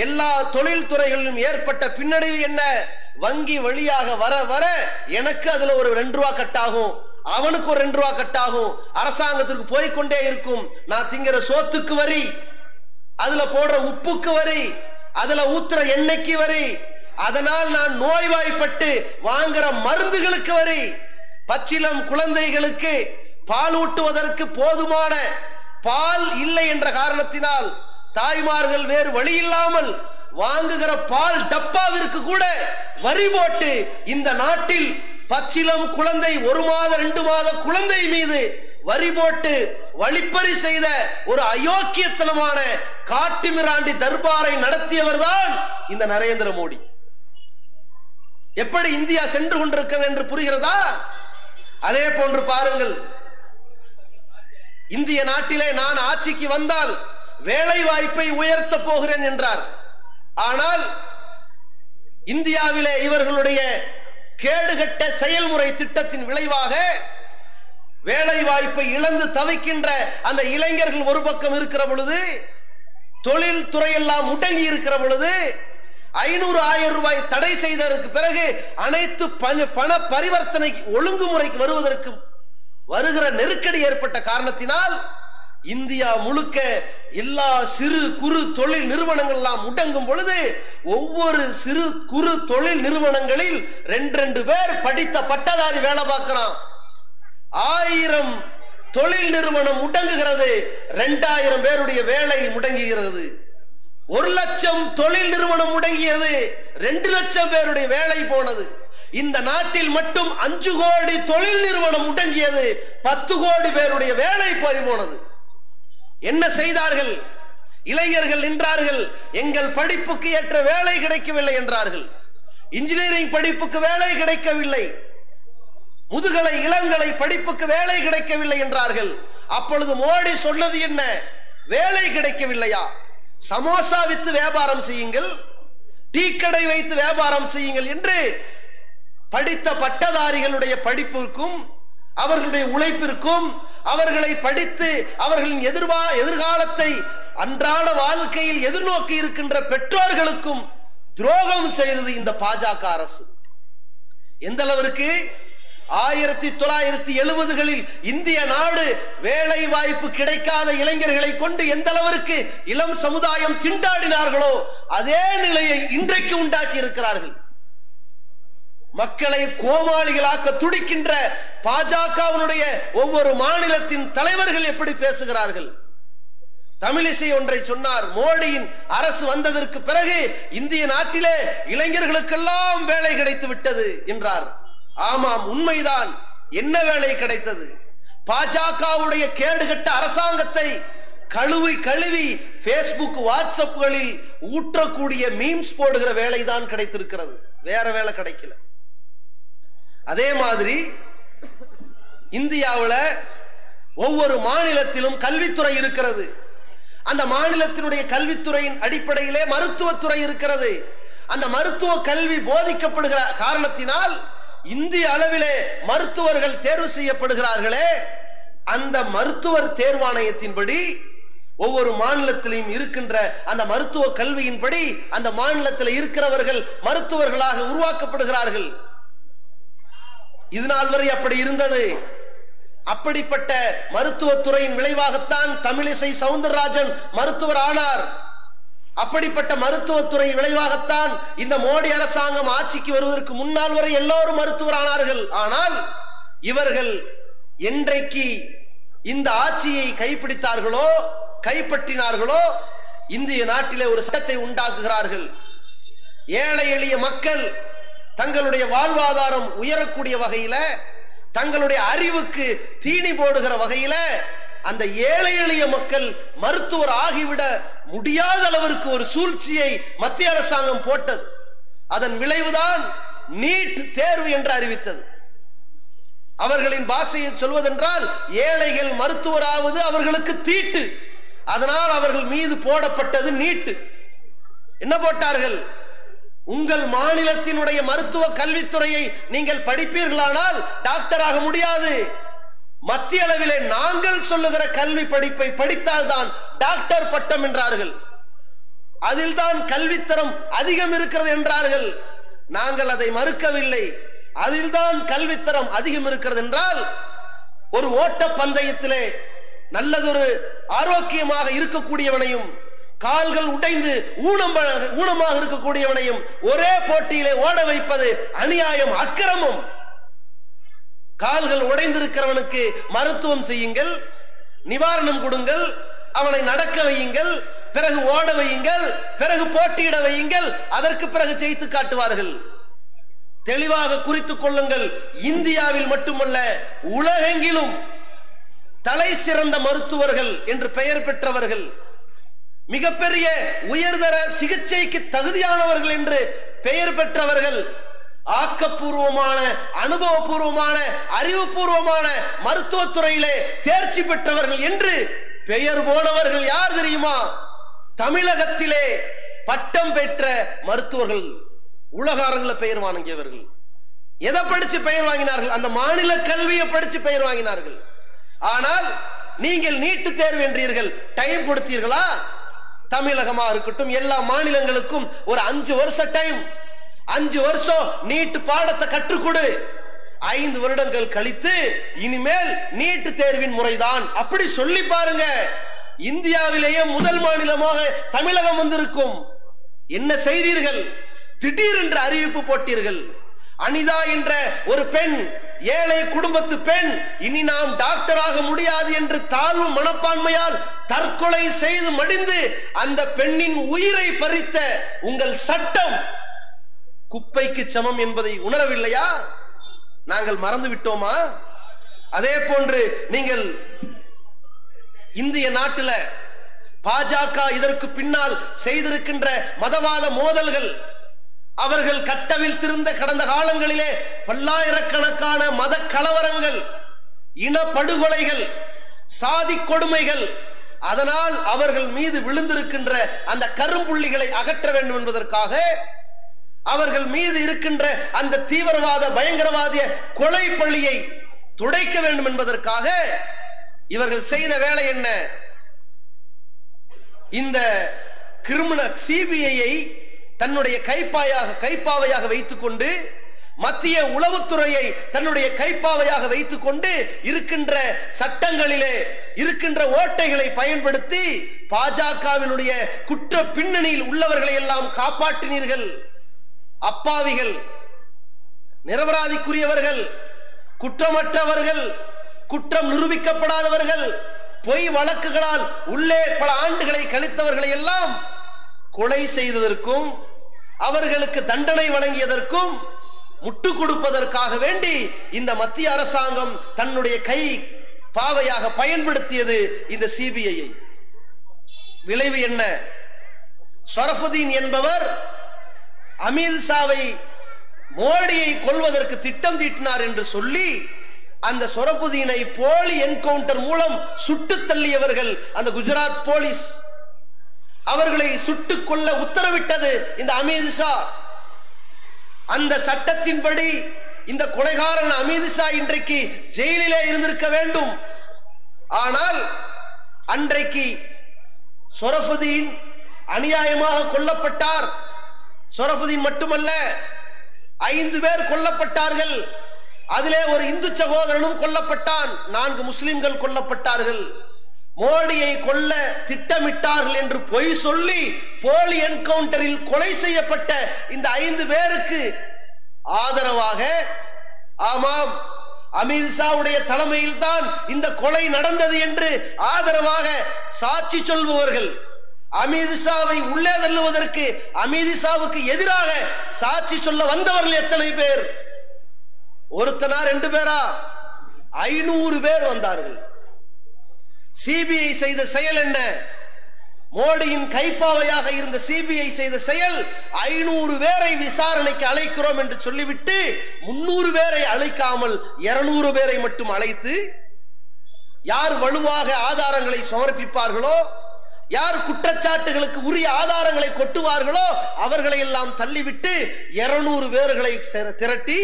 எல்லா தொழில் துறைகளிலும் ஏற்பட்ட பின்னடைவு என்ன? வங்கி வழியாக வர வர எனக்கு அதுல ஒரு 2 ரூபா கட்டாகும், அவனுக்கு ஒரு 2 ரூபா கட்டாகும், அரசாங்கத்திற்கு போய்கொண்டே இருக்கும். நான் திங்கிற சோத்துக்கு வரி, அதுல போடுற உப்புக்கு வரி, அதுல ஊத்துற எண்ணெய்க்கு வரி, அதனால் நான் நோய்வாய்ப்பட்டு வாங்குற மருந்துகளுக்கு வரி, பச்சிலம் குழந்தைகளுக்கு பால் ஊட்டுவதற்கு போதுமான பால் இல்லை என்ற காரணத்தினால் தாய்மார்கள் வேறு வழி இல்லாமல் வாங்குகிற பால் டப்பாவிற்கு கூட வரி போட்டு இந்த நாட்டில் பச்சிலம் குழந்தை 1 மாத 2 மாத குழந்தை மீது வரி போட்டு வழிப்பறி செய்த ஒரு அயோக்கியத்தனமான காட்டுமிராண்டி தர்பாரை நடத்தியவர் தான் இந்த நரேந்திர மோடி. எப்படி இந்தியா சென்று கொண்டிருக்கிறது என்று புரிகிறதா? அதே போன்று பாருங்கள், இந்திய நாட்டிலே நான் ஆட்சிக்கு வந்தால் வேலை வாய்ப்பை உயர்த்த போகிறேன் என்றார். ஆனால் இந்தியாவிலே இவர்களுடைய கேடுகட்ட செயல்முறை திட்டத்தின் விளைவாக வேலை வாய்ப்பை இழந்து தவிக்கின்ற அந்த இளைஞர்கள் ஒரு பக்கம் இருக்கிற பொழுது, தொழில் துறையெல்லாம் முடங்கி இருக்கிற பொழுது, 500,000 ரூபாய் தடை செய்ததற்கு பிறகு அனைத்து பண பரிவர்த்தனை ஒழுங்குமுறைக்கு வருவதற்கு வருகிற நெருக்கடி ஏற்பட்ட காரணத்தினால் இந்தியா முழுக்க எல்லா சிறு குறு தொழில் நிறுவனங்கள் எல்லாம் முடங்கும் பொழுது ஒவ்வொரு சிறு குறு தொழில் நிறுவனங்களில் 2 பேர் படித்த பட்டதாரி வேலை பார்க்கிறான். 1000 தொழில் நிறுவனம் முடங்குகிறது, 2000 பேருடைய வேலை முடங்குகிறது. 1,00,000 தொழில் நிறுவனம் முடங்கியது, 2 லட்சம் பேருடைய வேலை போனது. இந்த நாட்டில் மட்டும் 5 கோடி தொழில் நிறுவனம் முடங்கியது, 10 கோடி பேருடைய வேலை போனது. என்ன செய்தார்கள்? இளைஞர்கள் நின்றார்கள், எங்கள் படிப்புக்கு ஏற்ற வேலை கிடைக்கவில்லை என்றார்கள். இன்ஜினியரிங் படிப்புக்கு வேலை கிடைக்கவில்லை, முதுகலை இளங்கலை படிப்புக்கு வேலை கிடைக்கவில்லை என்றார்கள். அப்பொழுது மோடி சொன்னது என்ன? வேலை கிடைக்கவில்லையா? சமோசா வித்து வியாபாரம் செய்யுங்கள், டீ கடை வைத்து வியாபாரம் செய்யுங்கள் என்று படித்த பட்டதாரிகளுடைய படிப்பிற்கும் அவர்களுடைய உழைப்பிற்கும் அவர்களை படித்து அவர்களின் எதிர்காலத்தை அன்றாட வாழ்க்கையில் எதிர்நோக்கி இருக்கின்ற பெற்றோர்களுக்கும் துரோகம் செய்தது இந்த பாஜக அரசு. எந்த அளவிற்கு 1970களில் இந்திய நாடு வேலை வாய்ப்பு கிடைக்காத இளைஞர்களை கொண்டு எந்த அளவிற்கு இளம் சமுதாயம் திண்டாடினார்களோ அதே நிலையை இன்றைக்கு உண்டாக்கி இருக்கிறார்கள். மக்களை கோமாளிகளாக்க துடிக்கின்ற பாஜகவினுடைய ஒவ்வொரு மாநிலத்தின் தலைவர்கள் எப்படி பேசுகிறார்கள்? தமிழிசை ஒன்றை சொன்னார், மோடியின் அரசு வந்ததற்கு பிறகு இந்திய நாட்டிலே இளைஞர்களுக்கெல்லாம் வேலை கிடைத்து விட்டது என்றார். ஆமாம், உண்மைதான். என்ன வேலை கிடைத்தது? பாஜகவுடைய கேடுகட்ட அரசாங்கத்தை கழுவி பேஸ்புக் வாட்ஸ்அப்களில் ஊற்றக்கூடிய மீம்ஸ் போடுகிற வேலைதான் கிடைத்திருக்கிறது, வேற வேலை கிடைக்கல. அதே மாதிரி இந்தியாவில் ஒவ்வொரு மாநிலத்திலும் கல்வித்துறை இருக்கிறது. அந்த மாநிலத்தினுடைய கல்வித்துறையின் அடிப்படையிலே மருத்துவத்துறை இருக்கிறது. அந்த மருத்துவ கல்வி போதிக்கப்படுகிற காரணத்தினால் இந்திய அளவிலே மருத்துவர்கள் தேர்வு செய்யப்படுகிறார்களே, அந்த மருத்துவர் தேர்வாணையத்தின்படி ஒவ்வொரு மாநிலத்திலும் இருக்கின்ற அந்த மருத்துவ கல்வியின்படி அந்த மாநிலத்தில் இருக்கிறவர்கள் மருத்துவர்களாக உருவாக்கப்படுகிறார்கள். இது நாள் வரை அப்படி இருந்தது. அப்படிப்பட்ட மருத்துவத்துறையின் விளைவாகத்தான் தமிழிசை சவுந்தரராஜன் மருத்துவர் ஆனார். அப்படிப்பட்ட மருத்துவத்துறை விளைவாகத்தான் இந்த மோடி அரசாங்கம் ஆட்சிக்கு வருவதற்கு முன்னால் வரை எல்லோரும் மருத்துவர் ஆனார்கள். ஆனால் இவர்கள் என்றைக்கு இந்த ஆட்சியை கைப்பிடித்தார்களோ, கைப்பற்றினார்களோ, இந்திய நாட்டிலே ஒரு சட்டத்தை உண்டாக்குகிறார்கள். ஏழை எளிய மக்கள் தங்களுடைய வாழ்வாதாரம் உயரக்கூடிய வகையில, தங்களுடைய அறிவுக்கு தீனி போடுகிற வகையில அந்த ஏழை எளிய மக்கள் மருத்துவர் ஆகிவிட முடியாத அளவிற்கு ஒரு சூழ்ச்சியை மத்திய அரசாங்கம் போட்டது. அதன் விளைவுதான் நீட் தேர்வு என்று அறிவித்தது. அவர்களின் பாஷையில் சொல்வதென்றால் ஏழைகள் மருத்துவராவது அவர்களுக்கு தீட்டு. அதனால் அவர்கள் மீது போடப்பட்டது நீட்டு. என்ன போட்டார்கள்? உங்கள் மாநிலத்தினுடைய மருத்துவ கல்வித்துறையை நீங்கள் படிப்பீர்களானால் டாக்டராக முடியாது. மத்திய அளவிலே நாங்கள் சொல்லுகிற கல்வி படிப்பை படித்தால்தான் டாக்டர் பட்டம் என்றார்கள். அதில் தான் கல்வித்தரம் அதிகம் இருக்கிறது என்றார்கள். நாங்கள் அதை மறுக்கவில்லை. அதில் தான் கல்வித்தரம் அதிகம் இருக்கிறது என்றால், ஒரு ஓட்ட பந்தயத்திலே நல்லதொரு ஆரோக்கியமாக இருக்கக்கூடியவனையும் கால்கள் உடைந்து ஊனமாக இருக்கக்கூடியவனையும் ஒரே போட்டியிலே ஓட வைப்பது அநியாயம், அக்கிரமம். கால்கள் உடைந்திருக்கிறவனுக்கு மருத்துவம் செய்யுங்கள், நிவாரணம் கொடுங்கள், அவனை நடக்க வையுங்கள், பிறகு ஓட வையுங்கள், பிறகு போட்டியிட வையுங்கள், அதற்கு பிறகு ஜெயித்து காட்டுவார்கள். தெளிவாக குறித்துக் கொள்ளுங்கள், இந்தியாவில் மட்டுமல்ல உலகெங்கிலும் தலை சிறந்த மருத்துவர்கள் என்று பெயர் பெற்றவர்கள், மிகப்பெரிய உயர்தர சிகிச்சைக்கு தகுதியானவர்கள் என்று பெயர் பெற்றவர்கள், ஆக்கப்பூர்வமான அனுபவபூர்வமான அறிவுபூர்வமான மருத்துவத்துறையிலே தேர்ச்சி பெற்றவர்கள் என்று பெயர் போனவர்கள் யார் தெரியுமா? தமிழகத்திலே பட்டம் பெற்ற மருத்துவர்கள், உலக அரங்கில் பெயர் வாங்கியவர்கள். எதை படிச்சு பெயர் வாங்கினார்கள்? அந்த மாநில கல்வியை படிச்சு பெயர் வாங்கினார்கள். ஆனால் நீங்கள் நீட்டு தேர்வு என்றீர்கள், டைம் கொடுத்தீர்களா? தமிழகமாக இருக்கட்டும், எல்லா மாநிலங்களுக்கும் ஒரு 5 வருஷம் டைம், 5 வருஷம் நீட்டு பாடத்தை கற்றுக்கொடு. 5 வருடங்கள் கழித்து இனிமேல் நீட்டு தேர்வின் முறைதான் அப்படி சொல்லி பாருங்க. இந்தியாவிலேயே முதல் மாநிலமாக தமிழகம் வந்திருக்கும். என்ன செய்தீர்கள்? திடீரென்று அறிவிப்பு போட்டீர்கள். அனிதா என்ற ஒரு பெண், ஏழை குடும்பத்து பெண், இனி நாம் டாக்டராக முடியாது என்று தாழ்வு மனப்பான்மையால் தற்கொலை செய்து மடிந்து அந்த பெண்ணின் உயிரை பறித்த உங்கள் சட்டம் குப்பைக்கு சமம் என்பதை உணரவில்லையா? நாங்கள் மறந்து விட்டோமா? அதே போன்று நீங்கள் இந்திய நாட்டில் பாஜக இதற்கு பின்னால் செய்திருக்கின்ற மதவாத மோதல்கள், அவர்கள் கட்டவில் திருந்த கடந்த காலங்களிலே பல்லாயிரக்கணக்கான மத கலவரங்கள், இனப்படுகொலைகள், சாதி கொடுமைகள், அதனால் அவர்கள் மீது விழுந்திருக்கின்ற அந்த கரும்புள்ளிகளை அகற்ற வேண்டும் என்பதற்காக, அவர்கள் மீது இருக்கின்ற அந்த தீவிரவாத பயங்கரவாதிய கொலை பழியை துடைக்க வேண்டும் என்பதற்காக இவர்கள் செய்த வேலை என்ன? இந்த கிரிமினல் சிபிஐயை தன்னுடைய கைப்பாவையாக வைத்துக் கொண்டு, மத்திய உளவுத்துறையை தன்னுடைய கைப்பாவையாக வைத்துக் கொண்டு இருக்கின்ற சட்டங்களிலே இருக்கின்ற ஓட்டைகளை பயன்படுத்தி பாஜகவினுடைய குற்ற பின்னணியில் உள்ளவர்களை எல்லாம் காப்பாற்றினீர்கள். அப்பாவிகள், நிரபராதிக்குரியவர்கள், குற்றமற்றவர்கள், குற்றம் நிரூபிக்கப்படாதவர்கள், பொய் வழக்குகளால் உள்ளே பல ஆண்டுகளை கழித்தவர்களை எல்லாம் கொலை செய்ததற்கும் அவர்களுக்கு தண்டனை வழங்கியதற்கும் முட்டு கொடுப்பதற்காக வேண்டி இந்த மத்திய அரசாங்கம் தன்னுடைய கை பாவையாக பயன்படுத்தியது இந்த சிபிஐயை. விளைவு என்ன? ஷரஃபுதீன் என்பவர் அமித்ஷாவை, மோடியை கொல்வதற்கு திட்டம் தீட்டினார் என்று சொல்லி அந்த ஷரஃபுதீனை போலி என்கவுண்டர் மூலம் சுட்டு தள்ளியவர்கள் அந்த குஜராத் போலீஸ். அவர்களை சுட்டுக் கொள்ள உத்தரவிட்டது இந்த அமித்ஷா. அந்த சட்டத்தின்படி இந்த கொலைகாரன் அமித்ஷா இன்றைக்கு ஜெயிலிலே இருந்திருக்க வேண்டும். ஆனால் அன்றைக்கு ஷரஃபுதீன் அநியாயமாக கொல்லப்பட்டார். ஷரஃபுதீன் மட்டுமல்ல, 5 பேர் கொல்லப்பட்டார்கள். அதிலே ஒரு இந்து சகோதரனும் கொல்லப்பட்டான். 4 முஸ்லிம்கள் கொல்லப்பட்டார்கள். மோடியை கொல்ல திட்டமிட்டார்கள் என்று பொய் சொல்லி போலி என்கவுண்டரில் கொலை செய்யப்பட்ட இந்த 5 பேருக்கு ஆதரவாக, ஆமாம் அமித்ஷாவுடைய தலைமையில் தான் இந்த கொலை நடந்தது என்று ஆதரவாக சாட்சி சொல்பவர்கள், அமித்ஷாவை உள்ளே தள்ளுவதற்கு அமித்ஷாவுக்கு எதிராக சாட்சி சொல்ல வந்தவர்கள் எத்தனை பேர்? ஒருத்தனா 2 பேரா? 500 பேர் வந்தார்கள். சிபிஐ செய்த செயல் என்ன? மோடியின் கைப்பாவையாக இருந்த சிபிஐ செய்த செயல் 500 பேரை விசாரணைக்கு அழைக்கிறோம் என்று சொல்லிவிட்டு 300 பேரை அழைக்காமல் 200 பேரை மட்டும் அழைத்து, யார் வலுவாக ஆதாரங்களை சமர்ப்பிப்பார்களோ, யார் குற்றச்சாட்டுகளுக்கு உரிய ஆதாரங்களை கொட்டுவார்களோ அவர்களை எல்லாம் தள்ளிவிட்டு 200 பேர்களை திரட்டி,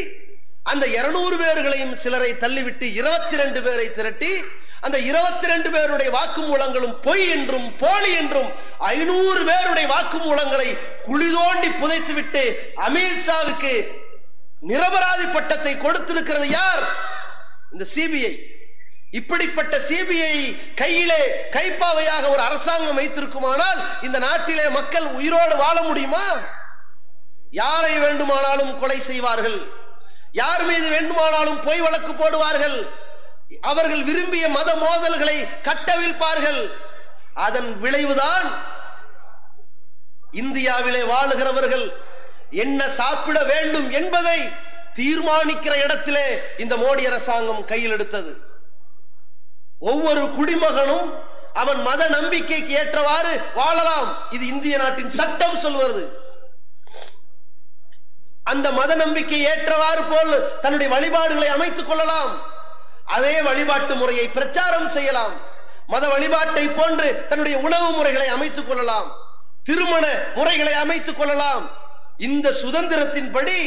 அந்த 200 பேர்களையும் சிலரை தள்ளிவிட்டு 22 பேரை திரட்டி, அந்த 22 பேருடைய வாக்குமூலங்களும் பொய் என்றும் போலி என்றும் 500 பேருடைய வாக்குமூலங்களை குழி தோண்டி புதைத்துவிட்டு அமித்ஷாவுக்கு நிரபராதி பட்டத்தை கொடுத்திருக்கிறது யார்? இந்த சிபிஐ. இப்படிப்பட்ட சிபிஐ கையிலே கைப்பாவையாக ஒரு அரசாங்கம் வைத்திருக்குமானால் இந்த நாட்டிலே மக்கள் உயிரோடு வாழ முடியுமா? யாரை வேண்டுமானாலும் கொலை செய்வார்கள், யார் மீது வேண்டுமானாலும் பொய் வழக்கு போடுவார்கள், அவர்கள் விரும்பிய மத மோதல்களை கட்டவிழ்ப்பார்கள். அதன் விளைவுதான் இந்தியாவிலே வாழுகிறவர்கள் என்ன சாப்பிட வேண்டும் என்பதை தீர்மானிக்கிற இடத்திலே இந்த மோடி அரசாங்கம் கையில் எடுத்தது. ஒவ்வொரு குடிமகனும் அவன் மத நம்பிக்கைக்கு ஏற்றவாறு வாழலாம், இது இந்திய நாட்டின் சட்டம் சொல்வது. அந்த மத நம்பிக்கை ஏற்றவாறு போல் தன்னுடைய வழிபாடுகளை அமைத்துக் கொள்ளலாம், அதே வழிபாட்டு முறையை பிரச்சாரம் செய்யலாம், மத வழிபாட்டை போன்று தன்னுடைய உணவு முறைகளை அமைத்துக் கொள்ளலாம், திருமண முறைகளை அமைத்துக் கொள்ளலாம். இந்த சுதந்திரத்தின்படி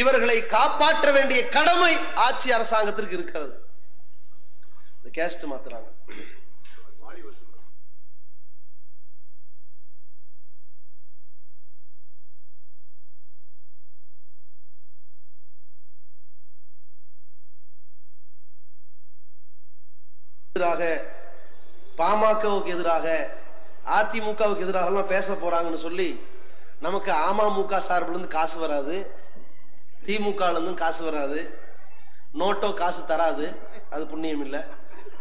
இவர்களை காப்பாற்ற வேண்டிய கடமை ஆட்சி அரசாங்கத்திற்கு இருக்கிறது. கேஸ்ட் மாத்துறாங்க. பாமகவுக்கு எதிராக அதிமுகவுக்கு எதிராக எல்லாம் பேச போறாங்கன்னு சொல்லி நமக்கு அமமுக சார்பில் இருந்து காசு வராது, திமுக இருந்தும் காசு வராது, நோட்டோ காசு தராது, அது புண்ணியம் இல்லை.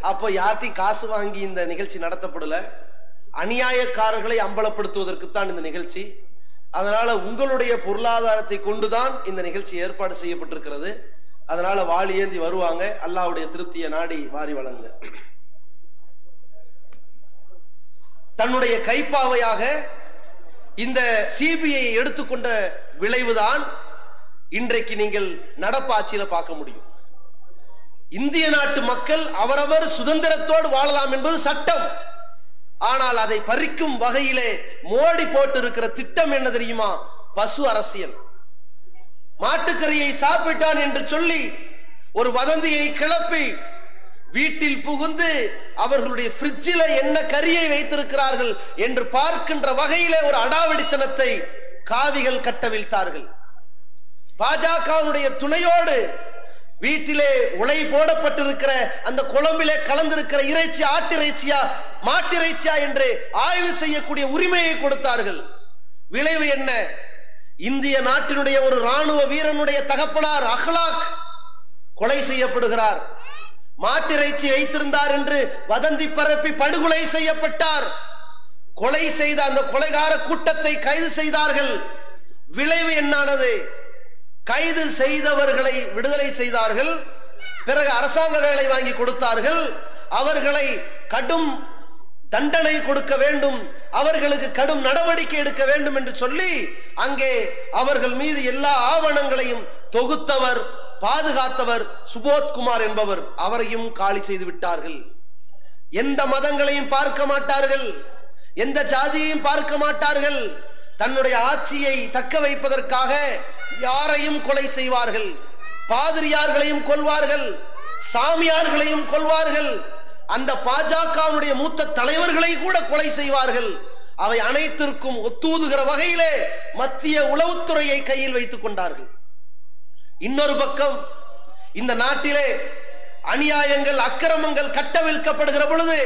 அப்போ யார்ட்டையும் காசு வாங்கி இந்த நிகழ்ச்சி நடத்தப்படல, அநியாயக்காரர்களை அம்பலப்படுத்துவதற்குத்தான் இந்த நிகழ்ச்சி. அதனால உங்களுடைய பொருளாதாரத்தை கொண்டுதான் இந்த நிகழ்ச்சி ஏற்பாடு செய்யப்பட்டிருக்கிறது. அதனால வாளி ஏந்தி வருவாங்க, அல்லாஹ்வுடைய திருப்தியை நாடி வாரி வழங்க. தன்னுடைய கைப்பாவையாக இந்த சிபிஐ எடுத்துக்கொண்ட விளைவுதான் இன்றைக்கு நீங்கள் நடப்பாட்சியில பார்க்க முடியும். இந்திய நாட்டு மக்கள் அவரவர் சுதந்திரத்தோடு வாழலாம் என்பது சட்டம். ஆனால் அதை பறிக்கும் வகையிலே மோடி போட்டு இருக்கிற திட்டம் என்ன தெரியுமா? பசு அரசியல். மாட்டுக்கறியை சாப்பிட்டான் என்று சொல்லி ஒரு வதந்தியை கிளப்பி வீட்டில் புகுந்து அவர்களுடைய ஃப்ரிட்ஜில என்ன கறியை வைத்திருக்கிறார்கள் என்று பார்க்கின்ற வகையிலே ஒரு அடாவடித்தனத்தை காவிகள் கட்டவிழ்த்தார்கள். பாஜகவுடைய துணையோடு வீட்டிலே உலை போடப்பட்டிருக்கிற அந்த குழம்பிலே கலந்திருக்கிற இறைச்சி ஆட்டிறைச்சியா மாட்டிறைச்சியா என்று ஆய்வு செய்யக்கூடிய உரிமையை கொடுத்தார்கள். விளைவு என்ன? இந்திய நாட்டினுடைய ஒரு ராணுவ வீரனுடைய தகப்பனார் அஹ்லாக் கொலை செய்யப்படுகிறார். மாட்டிறைச்சி வைத்திருந்தார் என்று வதந்தி பரப்பி படுகொலை செய்யப்பட்டார். கொலை செய்த அந்த கொலைகார கூட்டத்தை கைது செய்தார்கள். விளைவு என்னானது? கைது செய்தவர்களை விடுதலை செய்தார்கள். பிறகு அரசாங்க வேலை வாங்கி கொடுத்தார்கள். அவர்களை கடும் தண்டனை கொடுக்க வேண்டும், அவர்களுக்கு கடும் நடவடிக்கை எடுக்க வேண்டும் என்று சொல்லி அங்கே அவர்கள் மீது எல்லா ஆவணங்களையும் தொகுத்தவர் பாதுகாத்தவர் சுபோத்குமார் என்பவர், அவரையும் காலி செய்து விட்டார்கள். எந்த மதங்களையும் பார்க்க மாட்டார்கள், எந்த ஜாதியையும் பார்க்க மாட்டார்கள். தன்னுடைய ஆட்சியை தக்க வைப்பதற்காக யாரையும் கொலை செய்வார்கள். பாதிரியார்களையும் கொல்வார்கள், சாமியார்களையும் கொல்வார்கள், அந்த பாஜகவுடைய மூத்த தலைவர்களை கூட கொலை செய்வார்கள். அவை அனைத்திற்கும் ஒத்தூதுகிற வகையிலே மத்திய உளவுத்துறையை கையில் வைத்துக் கொண்டார்கள். இன்னொரு பக்கம் இந்த நாட்டிலே அநியாயங்கள் அக்கிரமங்கள் கட்டவிழ்க்கப்படுகிற பொழுது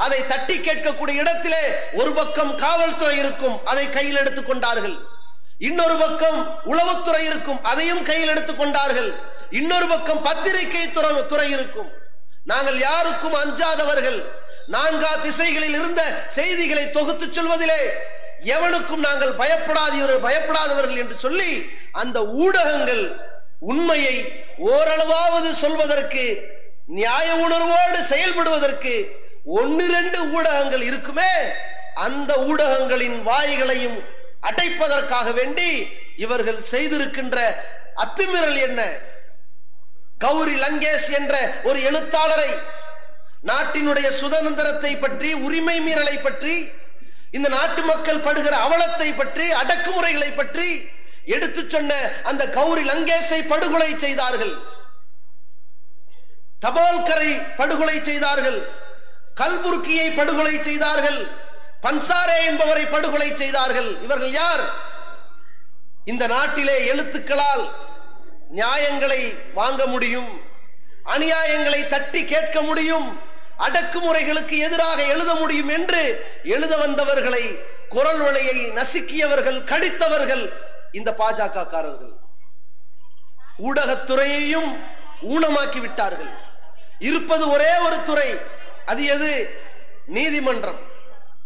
அதை தட்டி கேட்கக்கூடிய இடத்திலே ஒரு பக்கம் காவல்துறை இருக்கும், அதை கையில் எடுத்துக் கொண்டார்கள். இன்னொரு பக்கம் உளவுத்துறை இருக்கும், அதையும் கையில் எடுத்துக் கொண்டார்கள். இன்னொரு பக்கம் பத்திரிகை துறை இருக்கும். நாங்கள் யாருக்கும் அஞ்சாதவர்கள், நான்கா திசைகளில் இருந்த செய்திகளை தொகுத்து சொல்வதிலே எவனுக்கும் நாங்கள் பயப்படாதவர்கள் என்று சொல்லி அந்த ஊடகங்கள் உண்மையை ஓரளவாவது சொல்வதற்கு, நியாய உணர்வோடு செயல்படுவதற்கு 1-2 ஊடகங்கள் இருக்குமே, அந்த ஊடகங்களின் வாய்களையும் அடைப்பதற்காக வேண்டி இவர்கள் செய்திருக்கின்ற அத்துமீறல் என்ன? கௌரி லங்கேஷ் என்ற ஒரு எழுத்தாளரை நாட்டினுடைய சுதந்திரத்தை பற்றி, உரிமை மீறலை பற்றி, இந்த நாட்டு மக்கள் படுகிற அவலத்தை பற்றி, அடக்குமுறைகளை பற்றி எடுத்து சொன்ன அந்த கௌரி லங்கேஷை படுகொலை செய்தார்கள். தபோல்கரை படுகொலை செய்தார்கள், கல்புர்கியை படுகொலை செய்தார்கள், பன்சாரே என்பவரை படுகொலை செய்தார்கள். இவர்கள் யார்? இந்த நாட்டிலே எழுத்துக்களால் நியாயங்களை வாங்க முடியும், அநியாயங்களை தட்டி கேட்க முடியும், அடக்குமுறைகளுக்கு எதிராக எழுத முடியும் என்று எழுத வந்தவர்களை, குரல் வளையை நசுக்கியவர்கள், கடித்தவர்கள் இந்த பாஜக காரர்கள். ஊடகத்துறையையும் ஊனமாக்கி விட்டார்கள். இருப்பது ஒரே ஒரு துறை, அது எது? நீதிமன்றம்.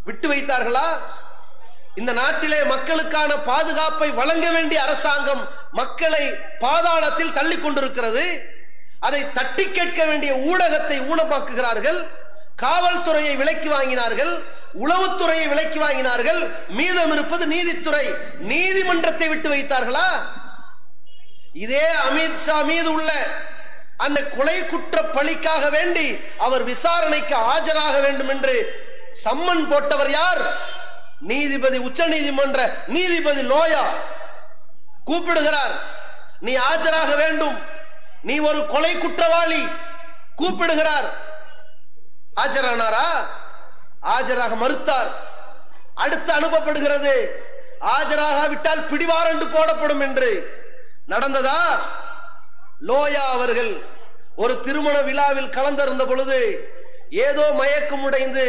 விட்டு வைத்தார்களா? இந்த நாட்டிலே மக்களுக்கான பாதுகாப்பை வழங்க வேண்டிய அரசாங்கம் மக்களை பாதாளத்தில் தள்ளி கொண்டிருக்கிறது. அதை தட்டி கேட்க வேண்டிய ஊடகத்தை ஊனமாக்குகிறார்கள். காவல்துறையை விலைக்கு வாங்கினார்கள், உளவுத்துறையை விலைக்கு வாங்கினார்கள். மீதம் இருப்பது நீதித்துறை. நீதிமன்றத்தை விட்டு வைத்தார்களா? இதே அமித்ஷா மீது உள்ள அந்த கொலை குற்ற பழிக்காக வேண்டி அவர் விசாரணைக்கு ஆஜராக வேண்டும் என்று சம்மன் போட்டவர் யார்? நீதிபதி, உச்ச நீதிமன்ற நீதிபதி லோயா கூப்பிடுகிறார், நீ ஆஜராக வேண்டும், நீ ஒரு கொலை குற்றவாளி. கூப்பிடுகிறார், ஆஜரானாரா? ஆஜராக மறுத்தார். அடுத்து அனுப்பப்படுகிறது, ஆஜராகாவிட்டால் பிடிவாரண்டு போடப்படும் என்று. நடந்ததா? லோயா அவர்கள் ஒரு திருமண விழாவில் கலந்திருந்த பொழுது ஏதோ மயக்கம் உடைந்து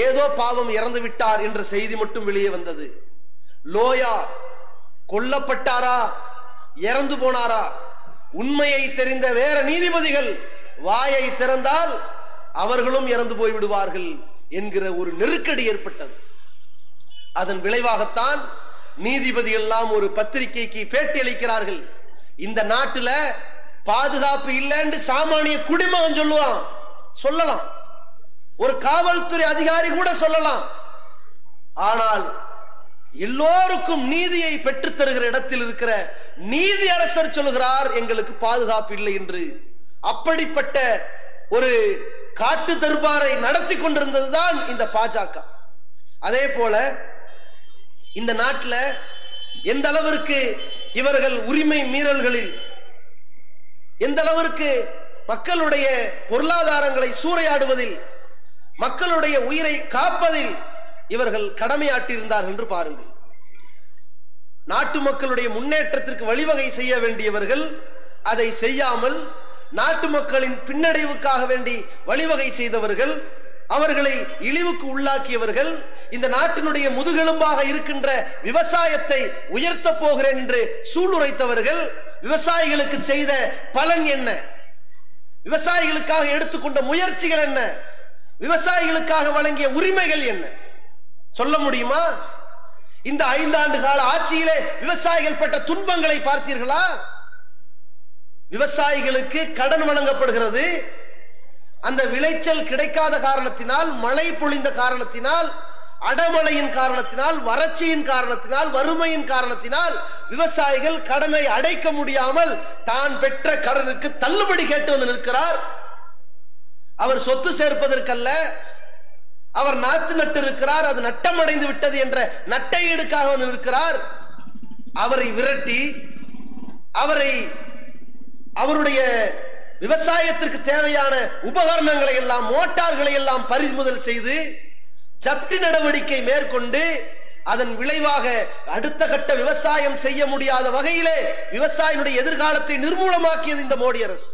ஏதோ பாவம் இறந்து விட்டார் என்ற செய்தி மட்டும் வெளியே வந்தது. லோயா கொல்லப்பட்டாரா, இறந்து போனாரா? உண்மையை தெரிந்த வேற நீதிபதிகள் வாயை திறந்தால் அவர்களும் இறந்து போய் விடுவார்கள் என்கிற ஒரு நெருக்கடி ஏற்பட்டது. அதன் விளைவாகத்தான் நீதிபதிகள் எல்லாம் ஒரு பத்திரிகைக்கு பேட்டி அளிக்கிறார்கள். இந்த நாட்டுல பாதுகாப்பு இல்லைன்னு சாமானிய குடிமகன் சொல்லலாம், ஒரு காவல்துறை அதிகாரி கூட சொல்லலாம். ஆனால் எல்லோருக்கும் நீதியை பெற்றுத் தருகிற இடத்தில் இருக்கிற நீதி அரசர் சொல்கிறார் எங்களுக்கு பாதுகாப்பு இல்லை என்று. அப்படிப்பட்ட ஒரு காட்டு தர்பாரை நடத்தி கொண்டிருந்ததுதான் இந்த பாஜக. அதே போல இந்த நாட்டில் எந்த அளவிற்கு இவர்கள் உரிமை மீறல்களில், எந்த அளவிற்கு மக்களுடைய பொருளாதாரங்களை சூறையாடுவதில், மக்களுடைய உயிரை காப்பதில் இவர்கள் கடமையாற்றியிருந்தார்கள் என்று பாருங்கள். நாட்டு மக்களுடைய முன்னேற்றத்திற்கு வழிவகை செய்ய வேண்டியவர்கள் அதை செய்யாமல் நாட்டு மக்களின் பின்னடைவுக்காக வேண்டி வழிவகை செய்தவர்கள், அவர்களை இழிவுக்கு உள்ளாக்கியவர்கள், இந்த நாட்டினுடைய முதுகெலும்பாக இருக்கின்ற விவசாயத்தை உயர்த்த போகிறேன் என்று சூளுரைத்தவர்கள், விவசாயிகளுக்கு செய்த பலன் என்ன, விவசாயிகளுக்காக எடுத்துக்கொண்ட முயற்சிகள் என்ன, விவசாயிகளுக்காக வழங்கிய உரிமைகள் என்ன சொல்ல முடியுமா? இந்த 5 ஆண்டு கால ஆட்சியிலே விவசாயிகள் பட்ட துன்பங்களை பார்த்தீர்களா? விவசாயிகளுக்கு கடன் வழங்கப்படுகிறது. அந்த விளைச்சல் கிடைக்காத காரணத்தினால், மழை பொழிந்த காரணத்தினால், அடமழையின் காரணத்தினால், வறட்சியின் காரணத்தினால், வறுமையின் காரணத்தினால் விவசாயிகள் கடனை அடைக்க முடியாமல் தான் பெற்ற கடனுக்கு தள்ளுபடி கேட்டு வந்து நிற்கிறார். அவர் சொத்து சேர்ப்பதற்கல்ல, அவர் நாத்து நட்டு இருக்கிறார், அது நட்டமடைந்து விட்டது என்ற நட்டையீடுக்காக வந்து நிற்கிறார். அவரை விரட்டி அவருடைய விவசாயத்திற்கு தேவையான உபகரணங்களை எல்லாம், மோட்டார்களை எல்லாம் பறிமுதல் செய்து ஜப்தி நடவடிக்கை மேற்கொண்டு அதன் விளைவாக அடுத்த கட்ட விவசாயம் செய்ய முடியாத வகையிலே விவசாயினுடைய எதிர்காலத்தை நிர்மூலமாக்கியது இந்த மோடி அரசு.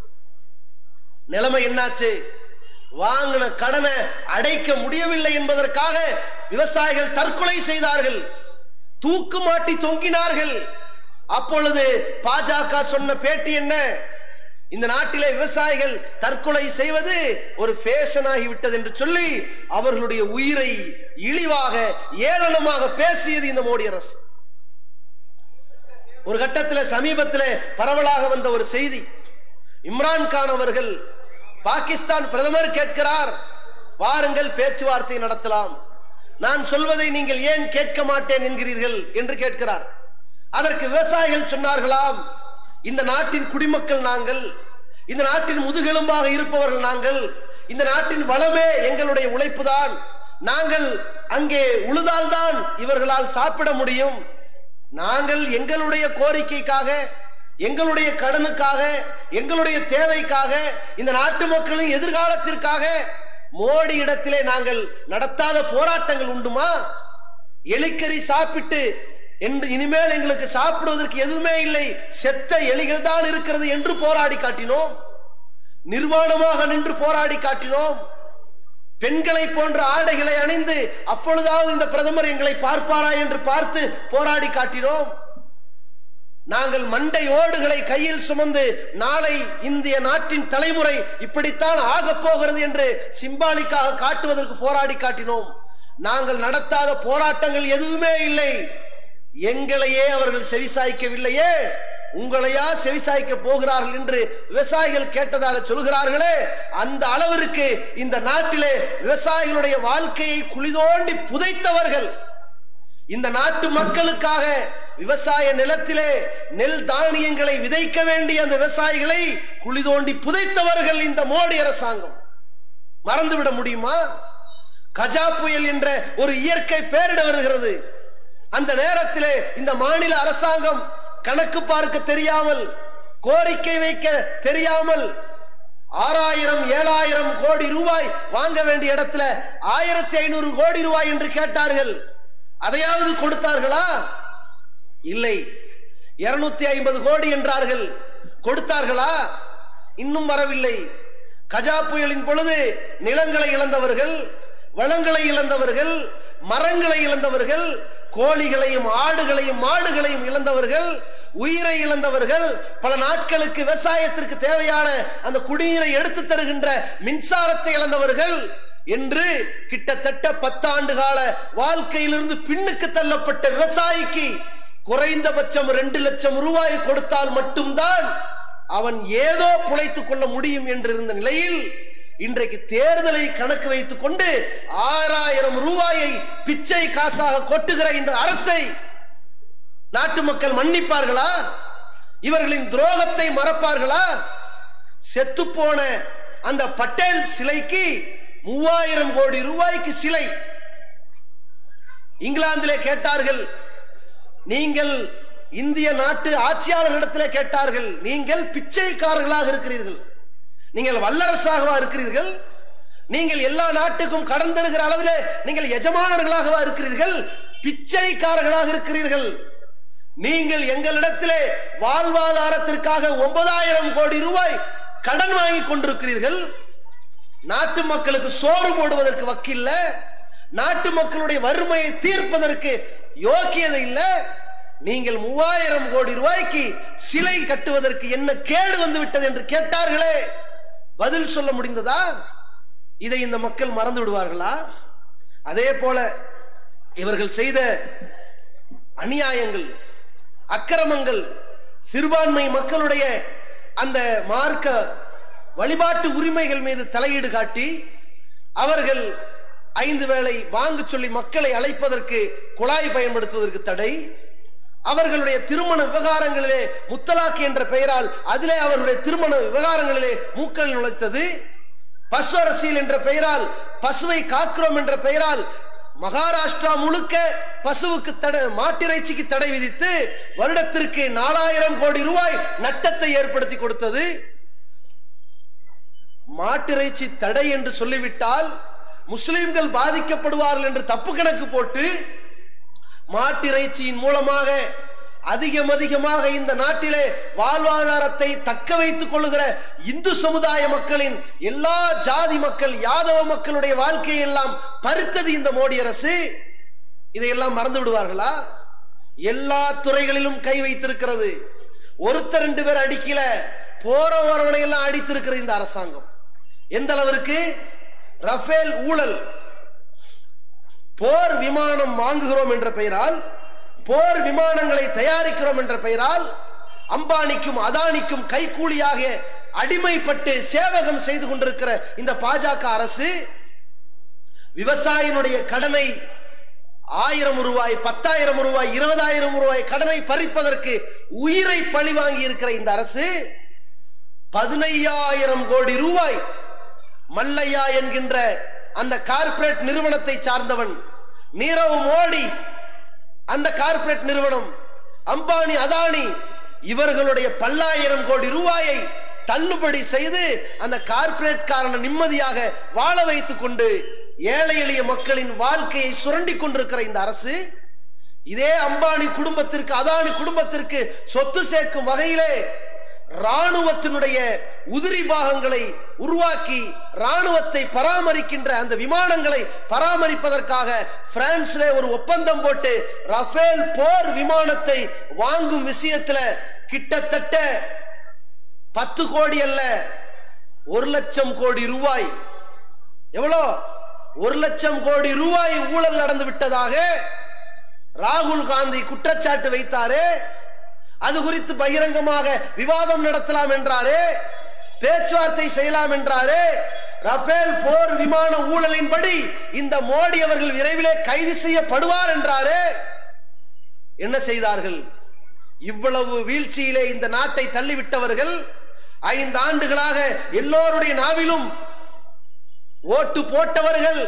நிலைமை என்னாச்சு? வாங்கின கடனை அடைக்க முடியவில்லை என்பதற்காக விவசாயிகள் தற்கொலை செய்தார்கள், தூக்கு மாட்டி தொங்கினார்கள். அப்பொழுது பாஜக சொன்ன பேட்டி என்ன? இந்த நாட்டிலே விவசாயிகள் தற்கொலை செய்வது ஒரு ஃபேஷன் ஆகிவிட்டது என்று சொல்லி அவர்களுடைய உயிரை இழிவாக ஏளனமாக பேசியது இந்த மோடி அரசு. ஒரு கட்டத்தில் சமீபத்தில் பரவலாக வந்த ஒரு செய்தி, இம்ரான்கான் அவர்கள் பாகிஸ்தான் பிரதமர் கேட்கிறார், வாருங்கள் பேச்சுவார்த்தை நடத்தலாம், நான் சொல்வதை நீங்கள் ஏன் கேட்க மாட்டேன் என்கிறீர்கள் என்று கேட்கிறார். அதற்கு விவசாயிகள் சொன்னார்களாம், இந்த நாட்டின் குடிமக்கள் நாங்கள், இந்த நாட்டின் முதுகெலும்பாக இருப்பவர்கள் நாங்கள், இந்த நாட்டின் வளமே எங்களுடைய உழைப்பு தான், நாங்கள் அங்கே உழுதால்தான் இவர்களால் சாப்பிட முடியும், நாங்கள் எங்களுடைய கோரிக்கைக்காக எங்களுடைய கடனுக்காக, எங்களுடைய தேவைக்காக, இந்த நாட்டு மக்களின் எதிர்காலத்திற்காக மோடி இடத்திலே நாங்கள் நடத்தாத போராட்டங்கள் உண்டுமா? எலிக்கறி சாப்பிட்டு இனிமேல் எங்களுக்கு சாப்பிடுவதற்கு எதுவுமே இல்லை, செத்த எலிகள் தான் இருக்கிறது என்று போராடி காட்டினோம். நிர்வாணமாக நின்று போராடி காட்டினோம். பெண்களை போன்ற ஆடைகளை அணிந்து அப்பொழுதாவது இந்த பிரதமர் எங்களை பார்ப்பாரா என்று பார்த்து போராடி காட்டினோம். நாங்கள் மண்டை ஓடுகளை கையில் சுமந்து நாளை இந்திய நாட்டின் தலைமுறை இப்படித்தான் ஆகப் போகிறது என்று சிம்பாலிக்காக காட்டுவதற்கு போராடி காட்டினோம். நாங்கள் நடத்தாத போராட்டங்கள் எதுவுமே இல்லை. எங்களையே அவர்கள் செவிசாய்க்கவில்லையே, உங்களையா செவிசாய்க்க போகிறார்கள் என்று விவசாயிகள் கேட்டதாக சொல்கிறார்களே, அந்த அளவிற்கு இந்த நாட்டிலே விவசாயிகளுடைய வாழ்க்கையை குளிதோண்டி புதைத்தவர்கள், இந்த நாட்டு மக்களுக்காக விவசாய நிலத்திலே நெல் தானியங்களை விதைக்க வேண்டிய அந்த விவசாயிகளை குளிதோண்டி புதைத்தவர்கள் இந்த மோடி அரசாங்கம். மறந்துவிட முடியுமா? கஜா புயல் என்ற ஒரு இயற்கை பேரிட வருகிறது. அந்த நேரத்திலே இந்த மாநில அரசாங்கம் கணக்கு பார்க்க தெரியாமல், கோரிக்கை வைக்க தெரியாமல் 6000-7000 கோடி ரூபாய் வாங்க வேண்டிய இடத்துல 1500 கோடி ரூபாய் என்று கேட்டார்கள். அதையாவது கொடுத்தார்களா? இல்லை. 250 கோடி என்றார்கள். கொடுத்தார்களா? இன்னும் வரவில்லை. கஜா புயலின் பொழுது நிலங்களை இழந்தவர்கள், வளங்களை இழந்தவர்கள், மரங்களை இழந்தவர்கள், கோழிகளையும் ஆடுகளையும் மாடுகளையும் இழந்தவர்கள், உயிரை இழந்தவர்கள், பல நாட்களுக்கு விவசாயத்திற்கு தேவையான அந்த குடிநீரை எடுத்து தருகின்ற மின்சாரத்தை இழந்தவர்கள் என்று கிட்டத்தட்ட 10 ஆண்டு கால வாழ்க்கையிலிருந்து பின்னுக்கு தள்ளப்பட்ட விவசாயிக்கு குறைந்தபட்சம் 2 லட்சம் ரூபாய் கொடுத்தால் மட்டும்தான் அவன் ஏதோ பிழைத்துக் கொள்ள முடியும் என்றிருந்த நிலையில் இன்றைக்கு தேர்தலை கணக்கு வைத்துக் கொண்டு 6000 ரூபாயை பிச்சை காசாக கொட்டுகிற இந்த அரசை நாட்டு மக்கள் மன்னிப்பார்களா? இவர்களின் துரோகத்தை மறப்பார்களா? செத்துப்போன அந்த பட்டேல் சிலைக்கு 3000 கோடி ரூபாய்க்கு சிலை. இங்கிலாந்திலே கேட்டார்கள், நீங்கள் இந்திய நாட்டு ஆட்சியாளர்களிடத்திலே கேட்டார்கள், நீங்கள் பிச்சைக்காரர்களாக இருக்கிறீர்கள், நீங்கள் வல்லரசாகவா இருக்கிறீர்கள், நீங்கள் எல்லா நாட்டுக்கும் கடன் தருகிற அளவிலே நீங்கள் எஜமானர்களாகவா இருக்கிறீர்கள், பிச்சைக்காரர்களாக இருக்கிறீர்கள். நீங்கள் எங்களிடத்திலே வாழ்வாதாரத்திற்காக 9000 கோடி ரூபாய் கடன் வாங்கி கொண்டிருக்கிறீர்கள். நாட்டு மக்களுக்கு சோறு போடுவதற்கு வக்கில்ல, நாட்டு மக்களுடைய வறுமையை தீர்ப்பதற்கு யோக்கியதை இல்லை. நீங்கள் 3000 கோடி ரூபாய்க்கு சிலை கட்டுவதற்கு என்ன கேடு வந்து விட்டது என்று கேட்டார்களே, பதில் சொல்ல முடிந்ததா? இதை இந்த மக்கள் மறந்து விடுவார்களா? அதே போல இவர்கள் செய்த அநியாயங்கள், அக்கிரமங்கள், சிறுபான்மை மக்களுடைய அந்த மார்க்க வழிபாட்டு உரிமைகள் மீது தலையீடு காட்டி அவர்கள் 5 வேளை வாங்க சொல்லி மக்களை அழைப்பதற்கு குழாய் பயன்படுத்துவதற்கு தடை, அவர்களுடைய திருமண விவகாரங்களிலே முத்தலாக் என்ற பெயரால் அதிலே அவர்களுடைய திருமண விவகாரங்களிலே மூக்கள் நுழைத்தது, பசு அரசியல் என்ற பெயரால், பசுவை காக்கிறோம் என்ற பெயரால் மகாராஷ்டிரா முழுக்க பசுவுக்கு தடை, மாட்டிறைச்சிக்கு தடை விதித்து வருடத்திற்கு 4000 கோடி ரூபாய் நட்டத்தை ஏற்படுத்தி கொடுத்தது. மாட்டிறைச்சி தடை என்று சொல்லிவிட்டால் முஸ்லிம்கள் பாதிக்கப்படுவார்கள் என்று தப்பு கணக்கு போட்டு மாட்டிறைச்சியின் மூலமாக அதிகமாக இந்த நாட்டிலே வாழ்வாதாரத்தை தக்க வைத்துக் கொள்ளுகிற இந்து சமுதாய மக்களின் எல்லா ஜாதி மக்கள், யாதவ மக்களுடைய வாழ்க்கையை எல்லாம் பறித்தது இந்த மோடி அரசு. இதையெல்லாம் மறந்து விடுவார்களா? எல்லா துறைகளிலும் கை வைத்திருக்கிறது. 1-2 பேர் அடிக்கல, போற ஓரவனை எல்லாம் அடித்திருக்கிறது இந்த அரசாங்கம். எந்த அளவிற்கு? ரஃபேல் ஊழல், போர் விமானம் வாங்குகிறோம் என்ற பெயரால், போர் விமானங்களை தயாரிக்கிறோம் என்ற பெயரால் அம்பானிக்கும் அதானிக்கும் கைக்கூலியாக அடிமைப்பட்டு சேவகம் செய்து கொண்டிருக்கிற இந்த பாஜக அரசு விவசாயினுடைய கடனை 1000 ரூபாய், 10,000 ரூபாய், 20,000 ரூபாய் கடனை பறிப்பதற்கு உயிரை பழி வாங்கி இருக்கிற இந்த அரசு 15,000 கோடி ரூபாய் மல்லையா என்கின்ற அந்த கார்ப்பரேட் நிறுவனத்தை சார்ந்தவன் நீரவ் மோடி, அந்த கார்ப்பரேட் நிறுவனம், அம்பானி அதானி இவர்களுடைய பல்லாயிரம் கோடி ரூபாயை தள்ளுபடி செய்து அந்த கார்ப்பரேட் காரனை நிம்மதியாக வாழ வைத்துக் கொண்டு ஏழை எளிய மக்களின் வாழ்க்கையை சுரண்டி கொண்டிருக்கிற இந்த அரசு இதே அம்பானி குடும்பத்திற்கு, அதானி குடும்பத்திற்கு சொத்து சேர்க்கும் வகையிலே ராணுவத்தினுடைய உதிரி பாகங்களை உருவாக்கி ராணுவத்தை பராமரிக்கின்ற அந்த விமானங்களை பராமரிப்பதற்காக பிரான்ஸ்ல ஒரு ஒப்பந்தம் போட்டு ரஃபேல் போர் விமானத்தை வாங்கும் விஷயத்துல கிட்டத்தட்ட 10 கோடி அல்ல 1 லட்சம் கோடி ரூபாய், எவ்வளோ 1 லட்சம் கோடி ரூபாய் ஊழல் நடந்து விட்டதாக ராகுல் காந்தி குற்றச்சாட்டு வைத்தாரே. அது குறித்து பகிரங்கமாக விவாதம் நடத்தலாம் என்றாரே, பேச்சுவார்த்தை செய்யலாம் என்றாரே. ரஃபேல் போர் விமான ஊழலின்படி இந்த மோடி அவர்கள் விரைவிலே கைது செய்யப்படுவார் என்றாரே. என்ன செய்தார்கள்? இவ்வளவு வீழ்ச்சியிலே இந்த நாட்டை தள்ளிவிட்டவர்கள் 5 ஆண்டுகளாக எல்லோருடைய நாவிலும் ஓட்டு போட்டவர்கள்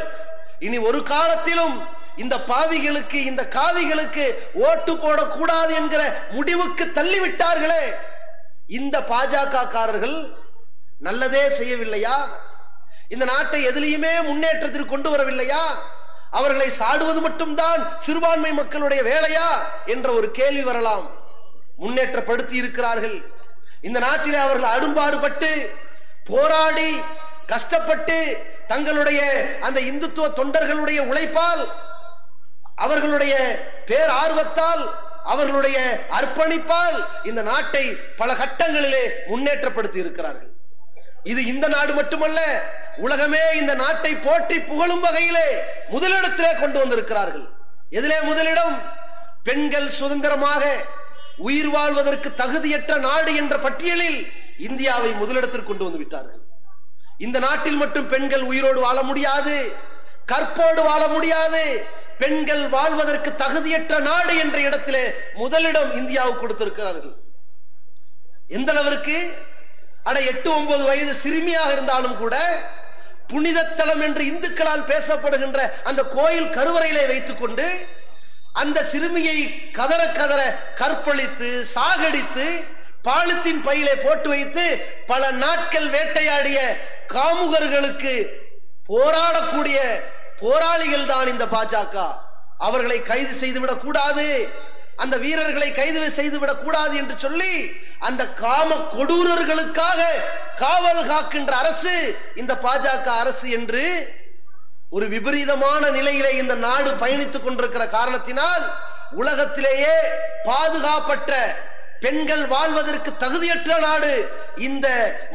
இனி ஒரு காலத்திலும் இந்த பாவிகளுக்கு, இந்த காவிகளுக்கு ஓட்டு போடக்கூடாது என்கிற முடிவுக்கு தள்ளிவிட்டார்களே. இந்த பாஜக காரர்கள் நல்லதே செய்யவில்லையா? இந்த நாட்டை எதிலையுமே முன்னேற்றத்திற்கு கொண்டு வரவில்லையா? அவர்களை சாடுவது மட்டும்தான் சிறுபான்மை மக்களுடைய வேலையா என்ற ஒரு கேள்வி வரலாம். முன்னேற்றப்படுத்தி இருக்கிறார்கள். இந்த நாட்டிலே அவர்கள் அடும்பாடுபட்டு போராடி கஷ்டப்பட்டு தங்களுடைய அந்த இந்துத்துவ தொண்டர்களுடைய உழைப்பால், அவர்களுடைய பேர் ஆர்வத்தால், அவர்களுடைய அர்ப்பணிப்பால் இந்த நாட்டை பல கட்டங்களிலே முன்னேற்றப்படுத்தி இருக்கிறார்கள். இது இந்த நாடு மட்டுமல்ல, உலகமே இந்த நாட்டை போற்றி புகழும் வகையிலே முதலிடத்திலே கொண்டு வந்திருக்கிறார்கள். எதிலே முதலிடம்? பெண்கள் சுதந்திரமாக உயிர் வாழ்வதற்கு தகுதியற்ற நாடு என்ற பட்டியலில் இந்தியாவை முதலிடத்திற்கு கொண்டு வந்து விட்டார்கள். இந்த நாட்டில் மட்டும் பெண்கள் உயிரோடு வாழ முடியாது, கற்போடு வாழ முடியாது. பெண்கள் வாழ்வதற்கு தகுதியற்ற நாடு என்ற இடத்திலே முதலிடம் இந்தியாவுக்கு கொடுத்திருக்கிறார்கள். எந்த அளவிற்கு? 8-9 வயது சிறுமியாக இருந்தாலும் கூட புனித தலம் என்று இந்துக்களால் பேசப்படுகின்ற அந்த கோயில் கருவறையிலே வைத்துக் கொண்டு அந்த சிறுமியை கதற கதற கற்பழித்து சாகடித்து பாலித்தீன் பையிலே போட்டு வைத்து பல நாட்கள் வேட்டையாடிய காமுகர்களுக்கு போராடக்கூடிய போராளிகள் தான் இந்த பாஜக. அவர்களை கைது செய்துவிடக் கூடாது, அந்த வீரர்களை கைது செய்துவிடக் கூடாது என்று சொல்லி அந்த காம கொடூரர்களுக்காக காவல் காக்கின்ற அரசு இந்த பாஜக அரசு என்று ஒரு விபரீதமான நிலையிலே இந்த நாடு பயணித்துக் கொண்டிருக்கிற காரணத்தினால் உலகத்திலேயே பாதுகாப்பற்ற பெண்கள் வாழ்வதற்கு தகுதியற்ற நாடு இந்த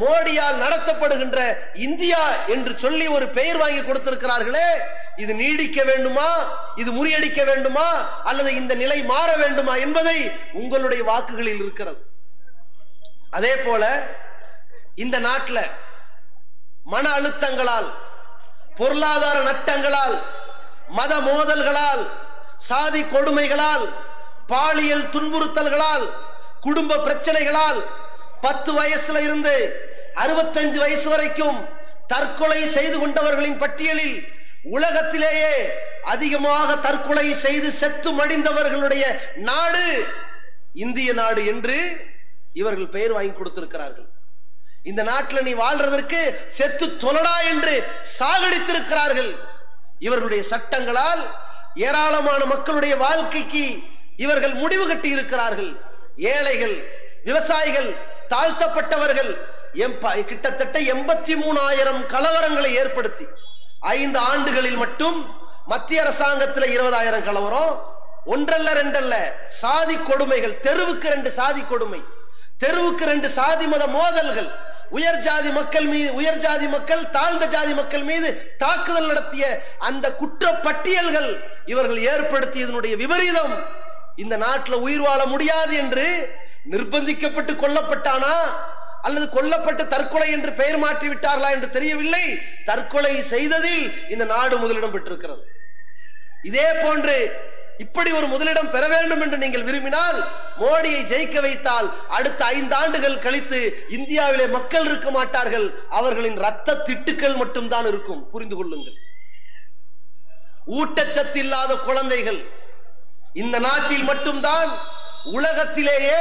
மோடியால் நடத்தப்படுகின்ற இந்தியா என்று சொல்லி ஒரு பெயர் வாங்கி கொடுத்திருக்கிறார்களே. இது நீடிக்க வேண்டுமா, இது முறியடிக்க வேண்டுமா, அல்லது இந்த நிலை மாற வேண்டுமா என்பதை உங்களுடைய வாக்குகளில் இருக்கிறது. அதே போல இந்த நாட்டில் மன அழுத்தங்களால், பொருளாதார நட்டங்களால், மத மோதல்களால், சாதி கொடுமைகளால், பாலியல் துன்புறுத்தல்களால், குடும்ப பிரச்சனைகளால் 10 வயசுல இருந்து 65 வயசு வரைக்கும் தற்கொலை செய்து கொண்டவர்களின் பட்டியலில் உலகத்திலேயே அதிகமாக தற்கொலை செய்து செத்து மடிந்தவர்களுடைய நாடு இந்திய நாடு என்று இவர்கள் பெயர் வாங்கி கொடுத்திருக்கிறார்கள். இந்த நாட்டில் நீ வாழ்றதற்கு செத்து தொலடா என்று சாகடித்திருக்கிறார்கள். இவர்களுடைய சட்டங்களால் ஏராளமான மக்களுடைய வாழ்க்கைக்கு இவர்கள் முடிவு கட்டி இருக்கிறார்கள். ஏழைகள், விவசாயிகள், தாழ்த்தப்பட்டவர்கள் கிட்டத்தட்ட 83,000 கலவரங்களை ஏற்படுத்தி 5 ஆண்டுகளில் மட்டும் மத்திய அரசாங்கத்தில் 20,000 கலவரம், 1 அல்ல 2 அல்ல, சாதி கொடுமைகள், தெருவுக்கு 2 சாதி கொடுமை, தெருவுக்கு 2 சாதி மத மோதல்கள், உயர் ஜாதி மக்கள் மீது, உயர் ஜாதி மக்கள் தாழ்ந்த ஜாதி மக்கள் மீது தாக்குதல் நடத்திய அந்த குற்ற பட்டியல்கள் இவர்கள் ஏற்படுத்தியதனுடைய விபரீதம். இந்த நாட்டில் உயிர் வாழ முடியாது என்று நிர்பந்திக்கப்பட்டு கொல்லப்பட்டானா அல்லது கொல்லப்பட்டு தற்கொலை என்று பெயர் மாற்றி விட்டார்களா என்று தெரியவில்லை. தற்கொலை செய்ததில் இந்த நாடு முதலிடம் பெற்றிருக்கிறது. இதே போன்று இப்படி ஒரு முதலிடம் பெற வேண்டும் என்று நீங்கள் விரும்பினால் மோடியை ஜெயிக்க வைத்தால் அடுத்த 5 ஆண்டுகள் கழித்து இந்தியாவிலே மக்கள் இருக்க மாட்டார்கள், அவர்களின் ரத்த திட்டுக்கள் மட்டும்தான் இருக்கும். புரிந்து கொள்ளுங்கள். ஊட்டச்சத்து இல்லாத குழந்தைகள் இந்த நாட்டில் மட்டும்தான் உலகத்திலேயே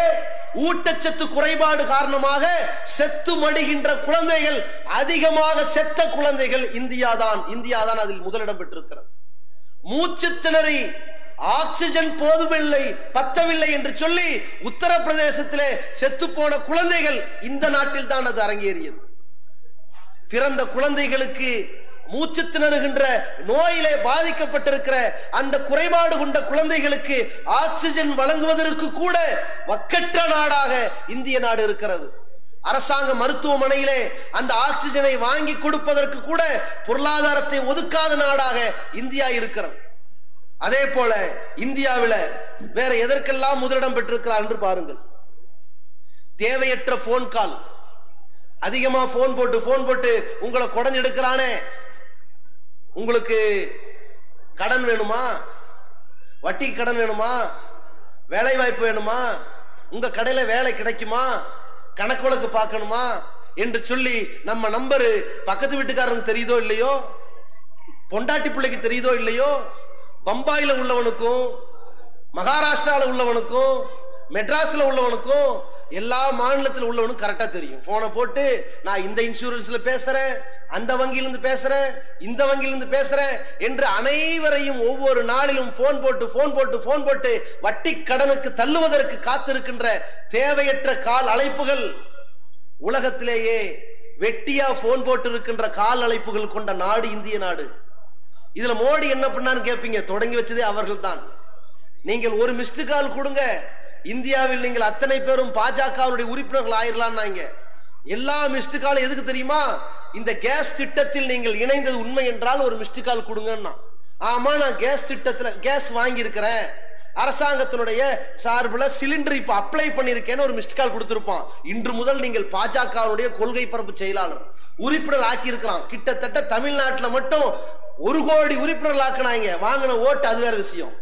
ஊட்டச்சத்து குறைபாடு காரணமாக செத்து மடிகின்ற குழந்தைகள் அதிகமாக செத்த குழந்தைகள் இந்தியா தான் அதில் முதலிடம் பெற்றிருக்கிறது. மூச்சு திணறி ஆக்சிஜன் போதுமில்லை பத்தவில்லை என்று சொல்லி உத்தரப்பிரதேசத்திலே செத்து போன குழந்தைகள் இந்த நாட்டில் தான் அது அரங்கேறியது. பிறந்த குழந்தைகளுக்கு மூச்சு திணறுகின்ற நோயிலே பாதிக்கப்பட்டிருக்கிற அந்த குறைபாடு கொண்ட குழந்தைகளுக்கு ஆக்சிஜன் வழங்குவதற்கு கூட வக்கற்ற நாடாக இந்திய நாடு இருக்கிறது. அரசாங்க மருத்துவமனையிலே அந்த ஆக்சிஜனை வாங்கி கொடுப்பதற்கு கூட பொருளாதாரத்தை ஒதுக்காத நாடாக இந்தியா இருக்கிறது. அதே போல இந்தியாவில் வேற எதற்கெல்லாம் முதலிடம் பெற்றிருக்கிறார் என்று பாருங்கள். தேவையற்ற போன் கால், அதிகமா போன் போட்டு உங்களை குடஞ்செடுக்கிறானே, உங்களுக்கு கடன் வேணுமா, வட்டி கடன் வேணுமா, வேலை வாய்ப்பு வேணுமா, உங்க கடையில வேலை கிடைக்குமா, கணக்கு வழக்கு பார்க்கணுமா என்று சொல்லி நம்ம நம்பரு பக்கத்து வீட்டுக்காரனுக்கு தெரியுதோ இல்லையோ, பொண்டாட்டி பிள்ளைக்கு தெரியுதோ இல்லையோ, பம்பாயில உள்ளவனுக்கும் மகாராஷ்டிரால உள்ளவனுக்கும் மெட்ராஸ்ல உள்ளவனுக்கும் எல்லா மாநிலத்தில் உள்ளவனுக்கும் கரெக்டா தெரியும். போனை போட்டு நான் இந்த இன்சூரன்ஸ்ல பேசுறேன், அந்த வங்கியிலிருந்து பேசுறேன், இந்த வங்கியிலிருந்து பேசுறேன் என்று அனைவரையும் ஒவ்வொரு நாளிலும் போன் போட்டு வட்டி கடனுக்கு தள்ளுவதற்கு காத்திருக்கின்ற தேவையற்ற கால் அழைப்புகள். உலகத்திலேயே வெட்டியா போன் போட்டு இருக்கின்ற கால் அழைப்புகள் கொண்ட நாடு இந்திய நாடு. இதுல மோடி என்ன பண்ணான்னு கேட்பீங்க, தொடங்கி வச்சதே அவர்கள் தான். நீங்கள் ஒரு மிஸ்டு கால் கொடுங்க, இந்தியாவில் நீங்கள் அத்தனை பேரும் பாஜகவுடைய உறுப்பினர்கள் ஆயிரலாம்னாங்க. எல்லா மிஸ்டு கால் எதுக்கு தெரியுமா? இந்த கேஸ் திட்டத்தில் நீங்கள் இணைந்தது உண்மை என்றால் ஒரு மிஸ்டு கால் கொடுங்கன்னா, ஆமா நான் கேஸ் திட்டத்துல கேஸ் வாங்கி இருக்கிறேன், அரசாங்கத்தினுடைய சார்பில் சிலிண்டர் இப்ப அப்ளை பண்ணிருக்கேன்னு ஒரு மிஸ்டு கால் கொடுத்திருப்பான். இன்று முதல் நீங்கள் பாஜகவுடைய கொள்கை பரப்பு செயலாளர் உறுப்பினர் ஆக்கி இருக்கிறான். கிட்டத்தட்ட தமிழ்நாட்டில் மட்டும் 1 கோடி உறுப்பினர்கள் ஆக்கினாங்க. வாங்கின ஓட்டு அது வேற விஷயம்.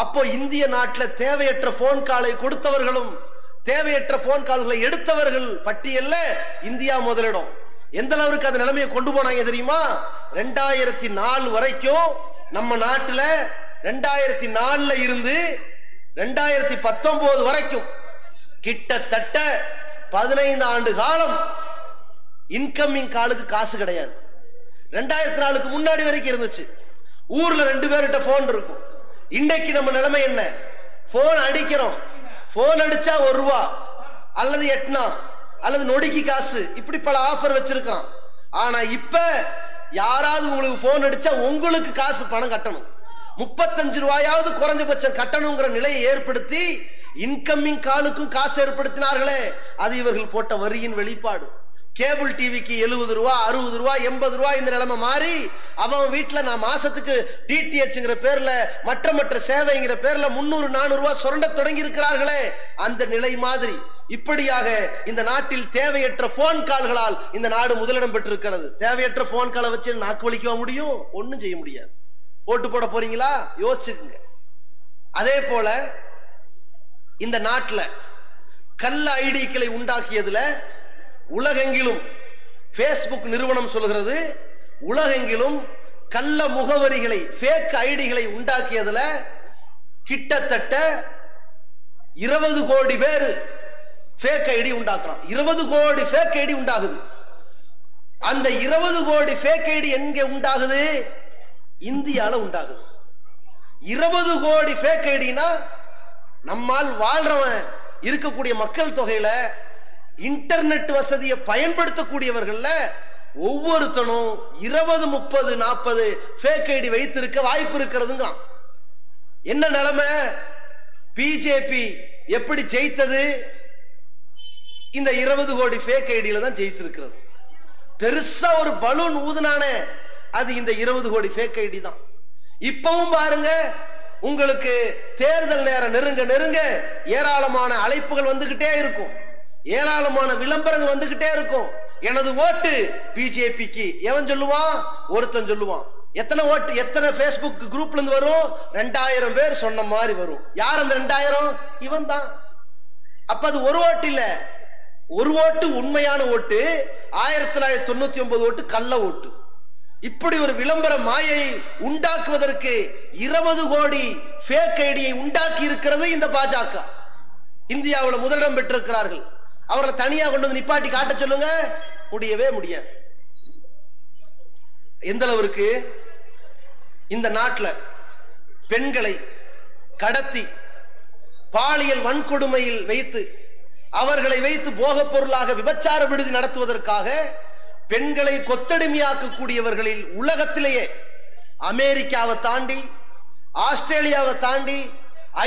அப்போ இந்திய நாட்டில் தேவையற்ற போன் காலை கொடுத்தவர்களும் தேவையற்ற போன் கால்களை எடுத்தவர்கள் பட்டியல்ல இந்தியா முதலிடம். எந்த அளவுக்கு அந்த நிலைமையை கொண்டு போனாங்க தெரியுமா? 2004 வரைக்கும் நம்ம நாட்டுல 2004ல இருந்து 2019 வரைக்கும் கிட்டத்தட்ட 15 ஆண்டு காலம் இன்கமிங் காலுக்கு காசு கிடையாது. 2004க்கு முன்னாடி வரைக்கும் இருந்துச்சு. ஊர்ல 2 பேர்கிட்ட போன் இருக்கும். இன்னைக்கு நம்ம நிலைமை என்ன? போன் அடிக்கிறோம், போன் அடிச்சா 1 ரூபா அல்லது 8 அல்லது நொடிக்கு காசு, இப்படி பல ஆஃபர் வச்சிருக்கான். ஆனா இப்ப யாராவது உங்களுக்கு போன் அடிச்சா உங்களுக்கு காசு பணம் கட்டணும், 35 ரூபாயாவது குறைஞ்சபட்சம் கட்டணுங்கிற நிலையை ஏற்படுத்தி இன்கமிங் காலுக்கும் காசு ஏற்படுத்தினார்களே, அது இவர்கள் போட்ட வரியின் வெளிப்பாடு. கேபிள் டிவிக்கு 70 ரூபா 60 ரூபா 80 ரூபா இந்த நிலைமை மாறி அவன் வீட்டுல நான் மாசத்துக்கு டிடிஎச்ங்கிற பேர்ல மற்ற சேவைங்கிற பேர்ல 300-400 ரூபாய் சுரண்ட தொடங்கி இருக்கிறார்களே, அந்த நிலை மாதிரி இப்படியாக இந்த நாட்டில் தேவையற்ற போன் கால்களால் இந்த நாடு முதலிடம் பெற்றிருக்கிறது. தேவையற்ற போன் காலை வச்சு நாக்கு வலிக்க முடியும்? ஒன்னும் செய்ய முடியாது. ஓட்டு போட போறீங்களா? யோசிச்சுக்குங்க. அதே போல இந்த நாட்டில் கள்ள ஐடிக்களை உண்டாக்கியதுல உலகெங்கிலும் பேஸ்புக் நிறுவனம் சொல்கிறது, உலகெங்கிலும் கள்ள முகவரிகளை ஃபேக் ஐடிகளை உண்டாக்கியதுல கிட்டத்தட்ட 20 கோடி பேர் ஃபேக் ஐடி உண்டாக்குறான். 20 கோடி ஃபேக் ஐடி உண்டாகுது. அந்த 20 கோடி ஃபேக் ஐடி எங்க உண்டாகுது? இந்தியால உண்டாகுது. 20 கோடி ஃபேக் ஐடினா நம்மால் வாழ்றவன் இருக்கக்கூடிய மக்கள் தொகையில இன்டர்நெட் வசதியை பயன்படுத்தக்கூடியவர்கள்ல ஒவ்வொருத்தனும் 20, 30, 40 ஃபேக் ஐடி வைத்திருக்க வாய்ப்பு இருக்கிறதுங்கிறான். என்ன நிலைமை? பிஜேபி எப்படி ஜெயித்தது? இந்த 20 கோடி ஃபேக் ஐடியில தான் ஜெயித்திருக்கிறது. பெருசா ஒரு பலூன் ஊதுனானே, அது இந்த 20 கோடி ஃபேக் ஐடி தான். இப்பவும் பாருங்க, உங்களுக்கு தேர்தல் நேரம் நெருங்க ஏராளமான அழைப்புகள் வந்துகிட்டே இருக்கும், ஏராளமான விளம்பரங்கள் வந்துகிட்டே இருக்கும். எனது ஓட்டு பிஜேபிக்கு. எவன் சொல்லுவான்? ஒருத்தன் சொல்லுவான். எத்தனை ஓட்டு, எத்தனை பேஸ்புக் குரூப்ல இருந்து வரும்? 2000 பேர் சொன்ன மாதிரி வரும். யார் அந்த 2000? இவன் தான். அப்ப அது ஒரு ஓட்டு இல்ல, ஒரு ஓட்டு உண்மையான ஓட்டு, 1999 ஓட்டு கள்ள ஓட்டு. இப்படி ஒரு விளம்பர மாயை உண்டாக்குவதற்கு 20 கோடி ஃபேக் ஐடியை உண்டாக்கி இருக்கிறது இந்த பாஜக. இந்தியாவில் முதலிடம் பெற்றிருக்கிறார்கள். அவர்களை தனியாக கொண்டு வந்து நிப்பாட்டி காட்ட சொல்லுங்க, முடியவே முடியாது. எந்த அளவிற்கு இந்த நாட்டில் பெண்களை கடத்தி பாலியல் வன்கொடுமையில் வைத்து அவர்களை வைத்து போகப் பொருளாக விபச்சார விடுதி நடத்துவதற்காக பெண்களை கொத்தடிமையாக்கக்கூடியவர்களில் உலகத்திலேயே அமெரிக்காவை தாண்டி, ஆஸ்திரேலியாவை தாண்டி,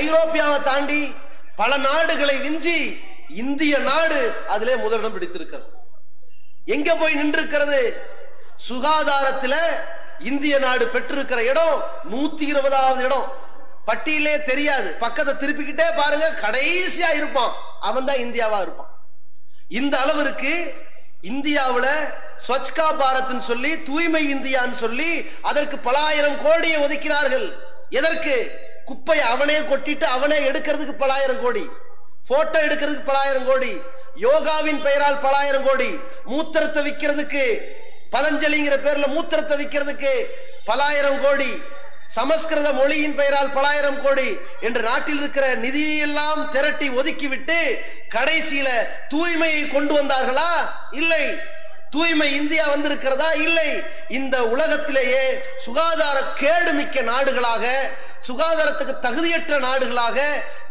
ஐரோப்பியாவை தாண்டி பல நாடுகளை விஞ்சி இந்திய நாடு அதிலே முதலிடம் பிடித்திருக்கிறது. எங்க போய் நின்றிருக்கிறது? சுகாதாரத்தில் இந்திய நாடு பெற்றிருக்கிற இடம் 120வது இடம். பட்டியலே தெரியாது, பக்கத்தை திருப்பிக்கிட்டே பாருங்க, கடைசியா இருப்பான் அவன் தான் இந்தியாவா இருப்பான். இந்த அளவிற்கு இந்தியாவில் ஸ்வச்கா பாரத்னு சொல்லி, தூய்மை இந்தியான்னு சொல்லி அதற்கு பல ஆயிரம் கோடியை ஒதுக்கினார்கள். எதற்கு? குப்பையை அவனே கொட்டிட்டு அவனே எடுக்கிறதுக்கு பல ஆயிரம் கோடி, போட்டோ எடுக்கிறதுக்கு பல ஆயிரம் கோடி, யோகாவின் பெயரால் பல ஆயிரம் கோடி, மூத்திரத்தை விற்கிறதுக்கு பதஞ்சலிங்கிற பேர்ல மூத்திரத்தை விற்கிறதுக்கு பல ஆயிரம் கோடி, சமஸ்கிருத மொழியின் பெயரால் பல ஆயிரம் கோடி என்று நாட்டில் இருக்கிற நிதியெல்லாம் திரட்டி ஒதுக்கிவிட்டு கடைசியில தூய்மையை கொண்டு வந்தார்களா? இல்லை. தூய்மை இந்தியா வந்திருக்கிறதா? இல்லை. இந்த உலகத்திலேயே சுகாதார கேடுமிக்க நாடுகளாக, சுகாதாரத்துக்கு தகுதியற்ற நாடுகளாக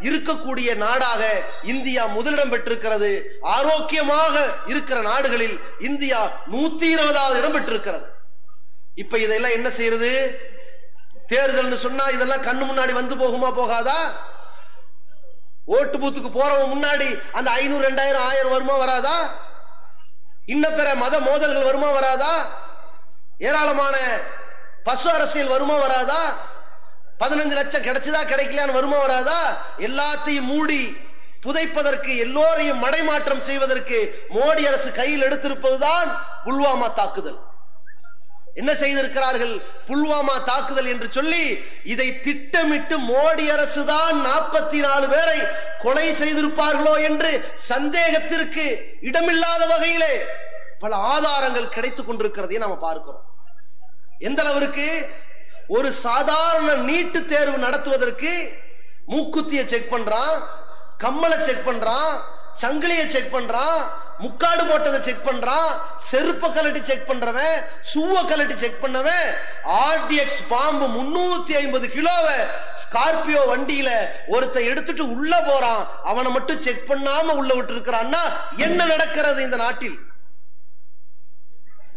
இருக்கக்கூடிய நாடாக இந்தியா முதலிடம் பெற்றிருக்கிறது. ஆரோக்கியமாக இருக்கிற நாடுகளில் இந்தியா 120வது இடம் பெற்றிருக்கிறது. இப்ப இதெல்லாம் என்ன செய்யறது? தேர்தல் சொன்னா இதெல்லாம் கண்ணு முன்னாடி வந்து போகுமா? போகாதா? ஓட்டு பூத்துக்கு போறவன் முன்னாடி அந்த 500, 2000, 1000 வருமா? வராதா? இன்ன பிற மத மோதல்கள் வருமா? வராதா? ஏராளமான பசு அரசியல் வருமா? வராதா? 15 லட்சம் கிடைச்சதா கிடைக்கலான்னு வருமா? வராதா? எல்லாத்தையும் மூடி புதைப்பதற்கு, எல்லோரையும் மடைமாற்றம் செய்வதற்கு மோடி அரசு கையில் எடுத்திருப்பதுதான் புல்வாமா தாக்குதல். என்ன செய்திருக்கிறார்கள்? புல்வாமா தாக்குதல் என்று சொல்லி இதை திட்டமிட்டு மோடி அரசு தான் 44 பேரை கொலை செய்திருப்பார்களோ என்று சந்தேகத்திற்கு இடமில்லாத வகையிலே பல ஆதாரங்கள் கிடைத்துக் கொண்டிருக்கிறதை நாம பார்க்கிறோம். எந்த அளவிற்கு? ஒரு சாதாரண நீட்டு தேர்வு நடத்துவதற்கு மூக்குத்தியை செக் பண்றான், கம்மலை செக் பண்றான், சங்கிலியை செக் பண்றான், முக்காடு போட்டதை செக் பண்றான், செருப்ப கலட்டி செக் பண்றவன், சூவ கலட்டி செக் பண்ணவன், ஆர்டிஎக்ஸ் பாம்பு 350 கிலோவை ஸ்கார்பியோ வண்டியில ஒருத்த எடுத்துட்டு உள்ள போறான், அவனை மட்டும் செக் பண்ணாம உள்ள விட்டு இருக்கிறான்னா என்ன நடக்கிறது இந்த நாட்டில்?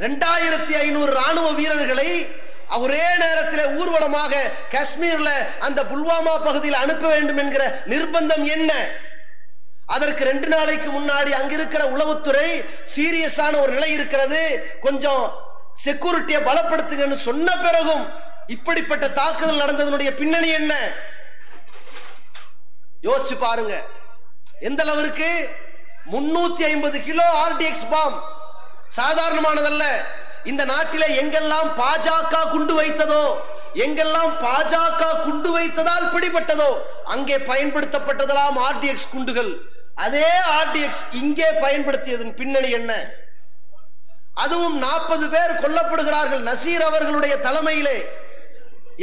2500 ராணுவ வீரர்களை ஒரே நேரத்தில் ஊர்வலமாக காஷ்மீர்ல அந்த புல்வாமா பகுதியில் அனுப்ப வேண்டும் என்கிற நிர்பந்தம் என்ன? அதற்கு 2 நாளைக்கு முன்னாடி அங்கிருக்கிற உளவுத்துறை சீரியஸான ஒரு நிலை இருக்கிறது, கொஞ்சம் செக்யூரிட்டியை பலப்படுத்துங்கன்னு சொன்ன பிறகும் இப்படிப்பட்ட தாக்குதல் நடந்ததனுடைய பின்னணி என்ன? யோசிச்சு பாருங்க. எந்த அளவிற்கு? 350 கிலோ ஆர்டிஎக்ஸ் பாம் சாதாரணமானதல்ல. இந்த நாட்டிலே எங்கெல்லாம் பாஜக குண்டு வைத்ததோ, எங்கெல்லாம் பாஜக குண்டு வைத்ததால் பிடிபட்டதோ அங்கே பயன்படுத்தப்பட்டதெல்லாம் ஆர்டிஎக்ஸ் குண்டுகள். அதே ஆர்டிஎக்ஸ் இங்கே பயன்படுத்தியதன் பின்னணி என்ன? அதுவும் 40 பேர் கொல்லப்படுகிறார்கள் நசீர் அவர்களுடைய தலைமையிலே.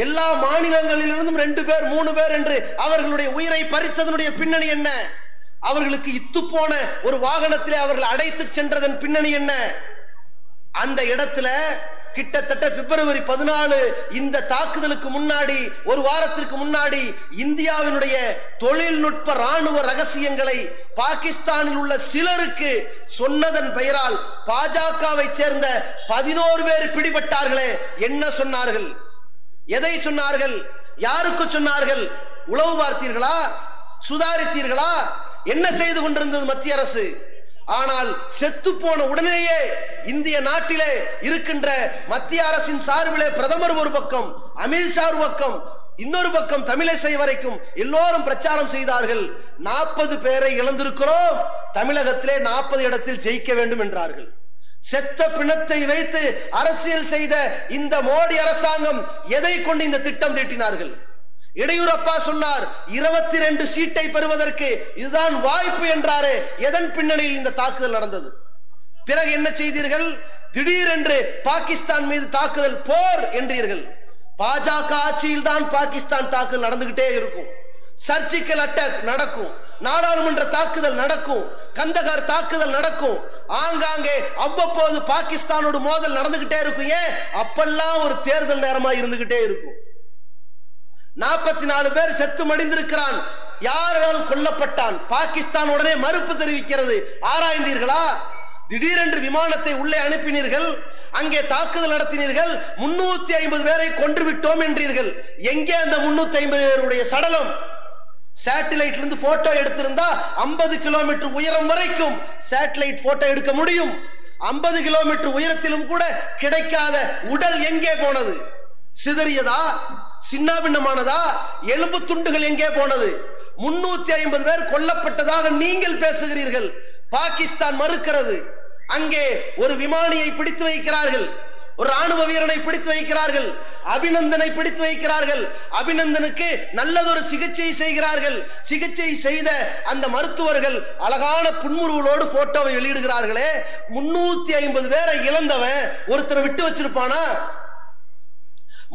எல்லா மாநிலங்களிலிருந்தும் 2 பேர் 3 பேர் என்று அவர்களுடைய உயிரை பறித்ததனுடைய பின்னணி என்ன? அவர்களுக்கு இத்து போன ஒரு வாகனத்திலே அவர்கள் அடைத்து சென்றதன் பின்னணி என்ன? அந்த இடத்துல கிட்டத்தட்ட பிப்ரவரி 14 இந்த தாக்குதலுக்கு முன்னாடி, ஒரு வாரத்திற்கு முன்னாடி இந்தியாவினுடைய தொழில்நுட்ப ராணுவ ரகசியங்களை பாகிஸ்தானில் உள்ள சிலருக்கு சொன்னதன் பெயரால் பாஜகவை சேர்ந்த 11 பேர் பிடிபட்டார்களே. என்ன சொன்னார்கள்? எதை சொன்னார்கள்? யாருக்கு சொன்னார்கள்? உளவு பார்த்தீர்களா? சுதாரித்தீர்களா? என்ன செய்து கொண்டிருந்தது மத்திய அரசு? ஆனால் செத்து போன உடனேயே இந்திய நாட்டிலே இருக்கின்ற மத்திய அரசின் சார்பிலே பிரதமர் ஒரு பக்கம், அமித்ஷா ஒரு பக்கம், இன்னொரு பக்கம் தமிழிசை வரைக்கும் எல்லோரும் பிரச்சாரம் செய்தார்கள். 40 பேரை இழந்திருக்கிறோம், தமிழகத்திலே 40 இடத்தில் ஜெயிக்க வேண்டும் என்றார்கள். செத்த பிணத்தை வைத்து அரசியல் செய்த இந்த மோடி அரசாங்கம் எதை கொண்டு இந்த திட்டம் தீட்டினார்கள்? எடியூரப்பா சொன்னார் 22 சீட்டை பெறுவதற்கு இதுதான் வாய்ப்பு என்றாரே. எதன் பின்னணியில் இந்த தாக்குதல் நடந்தது? பிறகு என்ன செய்தீர்கள்? திடீரென்று பாகிஸ்தான் மீது தாக்குதல், போர் என்றீர்கள். பாஜக ஆட்சியில் தான் பாகிஸ்தான் தாக்குதல் நடந்துகிட்டே இருக்கும், சர்ஜிக்கல் அட்டாக் நடக்கும், நாடாளுமன்ற தாக்குதல் நடக்கும், கந்தகார் தாக்குதல் நடக்கும், ஆங்காங்கே அவ்வப்போது பாகிஸ்தானோடு மோதல் நடந்துகிட்டே இருக்கும். ஏன்? அப்பெல்லாம் ஒரு தேர்தல் நேரமா இருந்துகிட்டே இருக்கும். 44 பேர் செத்து மடிந்திருக்கிறான். யாரால் கொல்லப்பட்டான்? பாகிஸ்தான் உடனே மறுப்பு தெரிவிக்கிறது. ஆராய்ந்தீர்களா? திடீரென்று விமானத்தை உள்ளே அனுப்பினீர்கள், அங்கே தாக்குதல் நடத்தினீர்கள், 350 பேரை கொன்று விட்டோம் என்றீர்கள். எங்கே அந்த 350 பேருடைய சடலம்? சேட்டலைட்ல இருந்து போட்டோ எடுத்திருந்தா 50 கிலோமீட்டர் உயரம் வரைக்கும் சேட்டலைட் போட்டோ எடுக்க முடியும். 50 கிலோமீட்டர் உயரத்திலும் கூட கிடைக்காத உடல் எங்கே போனது? சிதறியதா? சின்னாபின்னமானதா? எலும்பு துண்டுகள் எங்கே போனது? 350 பேர் கொல்லப்பட்டதாக நீங்கள் பேசுகிறீர்கள், பாகிஸ்தான் மறுக்கிறது. அங்கே ஒரு விமானியை பிடித்து வைக்கிறார்கள், ஒரு ராணுவ வீரனை பிடித்து வைக்கிறார்கள், அபிநந்தனை பிடித்து வைக்கிறார்கள். அபிநந்தனுக்கு நல்லதொரு சிகிச்சை செய்கிறார்கள். சிகிச்சை செய்த அந்த மருத்துவர்கள் அழகான புன்முறுவலோடு போட்டோவை வெளியிடுகிறார்களே. 350 பேரை இழந்தவன் ஒருத்தரை விட்டு வச்சிருப்பானா?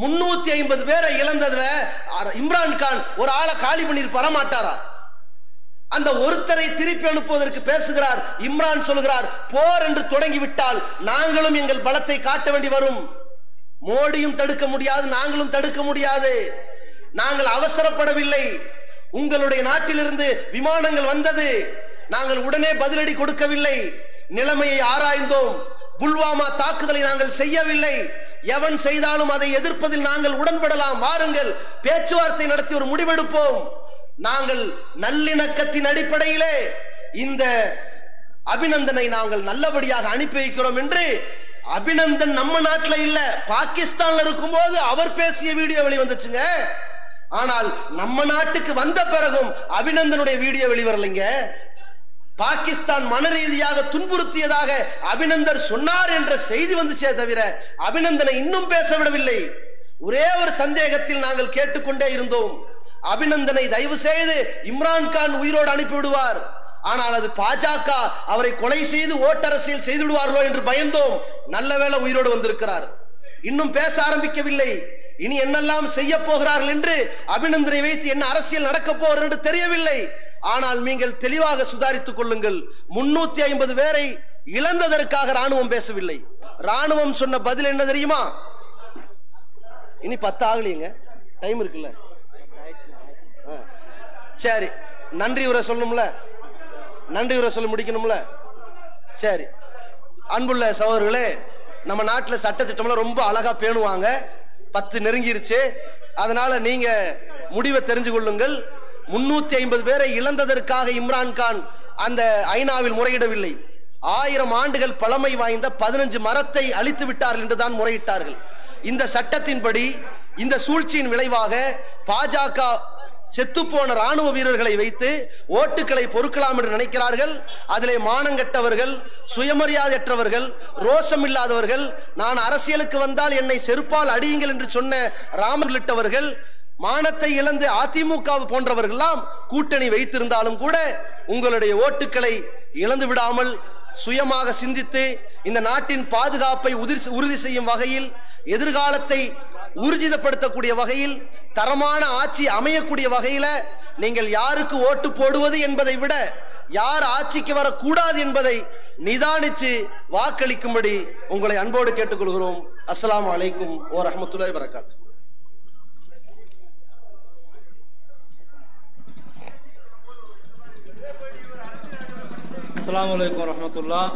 350 பேரை இழந்ததுல இம்ரான் கான் ஒரு ஆளை காலி பண்ணிருப்பாரா மாட்டாரா? அந்த ஒருத்தரை திருப்பி அனுப்புவதற்கு பேசுகிறார். இம்ரான் சொல்கிறார், போர் என்று தொடங்கிவிட்டால் நாங்களும் எங்கள் பலத்தை காட்ட வேண்டி வரும். மோடியும் தடுக்க முடியாது, நாங்களும் தடுக்க முடியாது. நாங்கள் அவசரப்படவில்லை. உங்களுடைய நாட்டிலிருந்து விமானங்கள் வந்தது, நாங்கள் உடனே பதிலடி கொடுக்கவில்லை. நிலைமையை ஆராய்ந்தோம். புல்வாமா தாக்குதலை நாங்கள் செய்யவில்லை. எவன் செய்தாலும் அதை எதிர்ப்பதில் நாங்கள் உடன்படலாம். வாருங்கள், பேச்சுவார்த்தை நடத்தி ஒரு முடிவெடுப்போம். நாங்கள் நல்லிணக்கத்தின் அடிப்படையிலே இந்த அபிநந்தனை நாங்கள் நல்லபடியாக அனுப்பி வைக்கிறோம் என்று. அபிநந்தன் நம்ம நாட்டில் இல்ல, பாகிஸ்தான்ல இருக்கும் போது அவர் பேசிய வீடியோ வெளிவந்துச்சுங்க. ஆனால் நம்ம நாட்டுக்கு வந்த பிறகும் அபிநந்தனுடைய வீடியோ வெளிவரலைங்க. பாகிஸ்தான் மன ரீதியாக துன்புறுத்தியதாக அபிநந்தர் சொன்னார் என்ற செய்தி வந்துச்சே தவிர அபிநந்தனை இன்னும் பேச விடவில்லை. ஒரே ஒரு சந்தேகத்தில் நாங்கள் கேட்டுக்கொண்டே இருந்தோம், அபிநந்தனை தயவு செய்து இம்ரான் கான் உயிரோடு அனுப்பிவிடுவார், ஆனால் அது பாஜக அவரை கொலை செய்து ஓட்டரசியல் செய்து விடுவார்களோ என்று பயந்தோம். நல்ல வேளை உயிரோடு வந்திருக்கிறார். இன்னும் பேச ஆரம்பிக்கவில்லை. இனி என்னெல்லாம் செய்ய போகிறார்கள் என்று, அபிநந்தனை வைத்து என்ன அரசியல் நடக்க போகிறது என்று தெரியவில்லை. ஆனால் நீங்கள் தெளிவாக சுதாரித்துக் கொள்ளுங்கள். 350 பேரை இழந்ததற்காக ராணுவம் பேசவில்லை. ராணுவம் சொன்ன பதில் என்ன தெரியுமா? இனி 10 ஆகலைங்க, டைம் இருக்குல்ல. சரி, நன்றி உரை சொல்லணும்ல, நன்றி உரை சொல்லி முடிக்கணும்ல. சரி, அன்புள்ள சகோதரர்களே, நம்ம நாட்டில் சட்டத்திட்டம்லாம் ரொம்ப அழகா பேணுவாங்க. 10 நெருங்கிருச்சு. அதனால நீங்க முடிவை தெரிஞ்சு கொள்ளுங்கள். 350 பேரை இழந்ததற்காக இம்ரான் கான் அந்த ஐநாவில் முறையிடவில்லை. 1000 ஆண்டுகள் பழமை வாய்ந்த 15 மரத்தை அழித்து விட்டார்கள் என்றுதான் முறையிட்டார்கள். இந்த சட்டத்தின்படி இந்த சூழ்ச்சியின் விளைவாக பாஜக செத்துப்போன ராணுவ வீரர்களை வைத்து ஓட்டுக்களை பொறுக்கலாம் என்று நினைக்கிறார்கள். அதிலே மானங்கட்டவர்கள், சுயமரியாதையற்றவர்கள், ரோஷம் இல்லாதவர்கள், நான் அரசியலுக்கு வந்தால் என்னை செருப்பால் அடியுங்கள் என்று சொன்ன ராமர் உள்ளிட்டவர்கள், மானத்தை இழந்து அதிமுக போன்றவர்கள்லாம் கூட்டணி வைத்திருந்தாலும் கூட உங்களுடைய ஓட்டுக்களை இழந்து விடாமல் சுயமாக சிந்தித்து இந்த நாட்டின் பாதுகாப்பை உறுதி செய்யும் வகையில், எதிர்காலத்தை ஊர்ஜிதப்படுத்தக்கூடிய வகையில், தரமான ஆட்சி அமையக்கூடிய வகையில நீங்கள் யாருக்கு ஓட்டு போடுவது என்பதை விட யார் ஆட்சிக்கு வரக்கூடாது என்பதை நிதானிச்சு வாக்களிக்கும்படி உங்களை அன்போடு கேட்டுக்கொள்கிறோம். அஸ்ஸலாமு அலைக்கும் வ ரஹ்மத்துல்லாஹி வ பரகாத்துஹு. அஸ்ஸலாமு அலைக்கும் வரஹ்மத்துல்லாஹ்.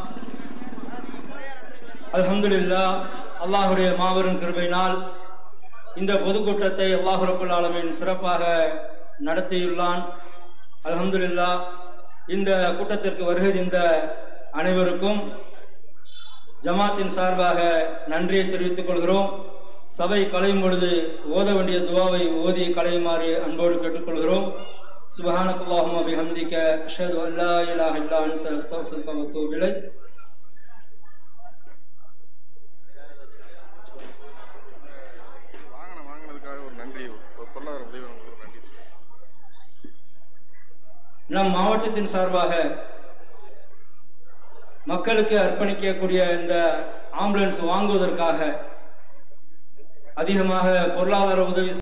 அல்ஹம்துலில்லாஹ், அல்லாஹ்வுடைய மாபெரும் கிருபையினால் இந்த பொதுக்கூட்டத்தை அல்லாஹ் ரப்பல் ஆலமீன் சிறப்பாக நடத்தியுள்ளான். அல்ஹம்துலில்லாஹ். இந்த கூட்டத்திற்கு வருகை இந்த அனைவருக்கும் ஜமாத்தின் சார்பாக நன்றியை தெரிவித்துக் கொள்கிறோம். சபை கலையும் பொழுது ஓத வேண்டிய துவாவை ஓதி கலையுமாறு அன்போடு கேட்டுக்கொள்கிறோம். சுப்ஹானக்கல்லாஹும்ம பிஹம்திக அஷ்ஹது அன் லா இலாஹ இல்லா அன்த அஸ்தக்ஃபிருக வ அத்தூபு இலைக். நம் மாவட்டத்தின் சார்பாக மக்களுக்கு அர்ப்பணிக்கக்கூடிய இந்த ஆம்புலன்ஸ் வாங்குவதற்காக அதிகமாக பொருளாதார உதவி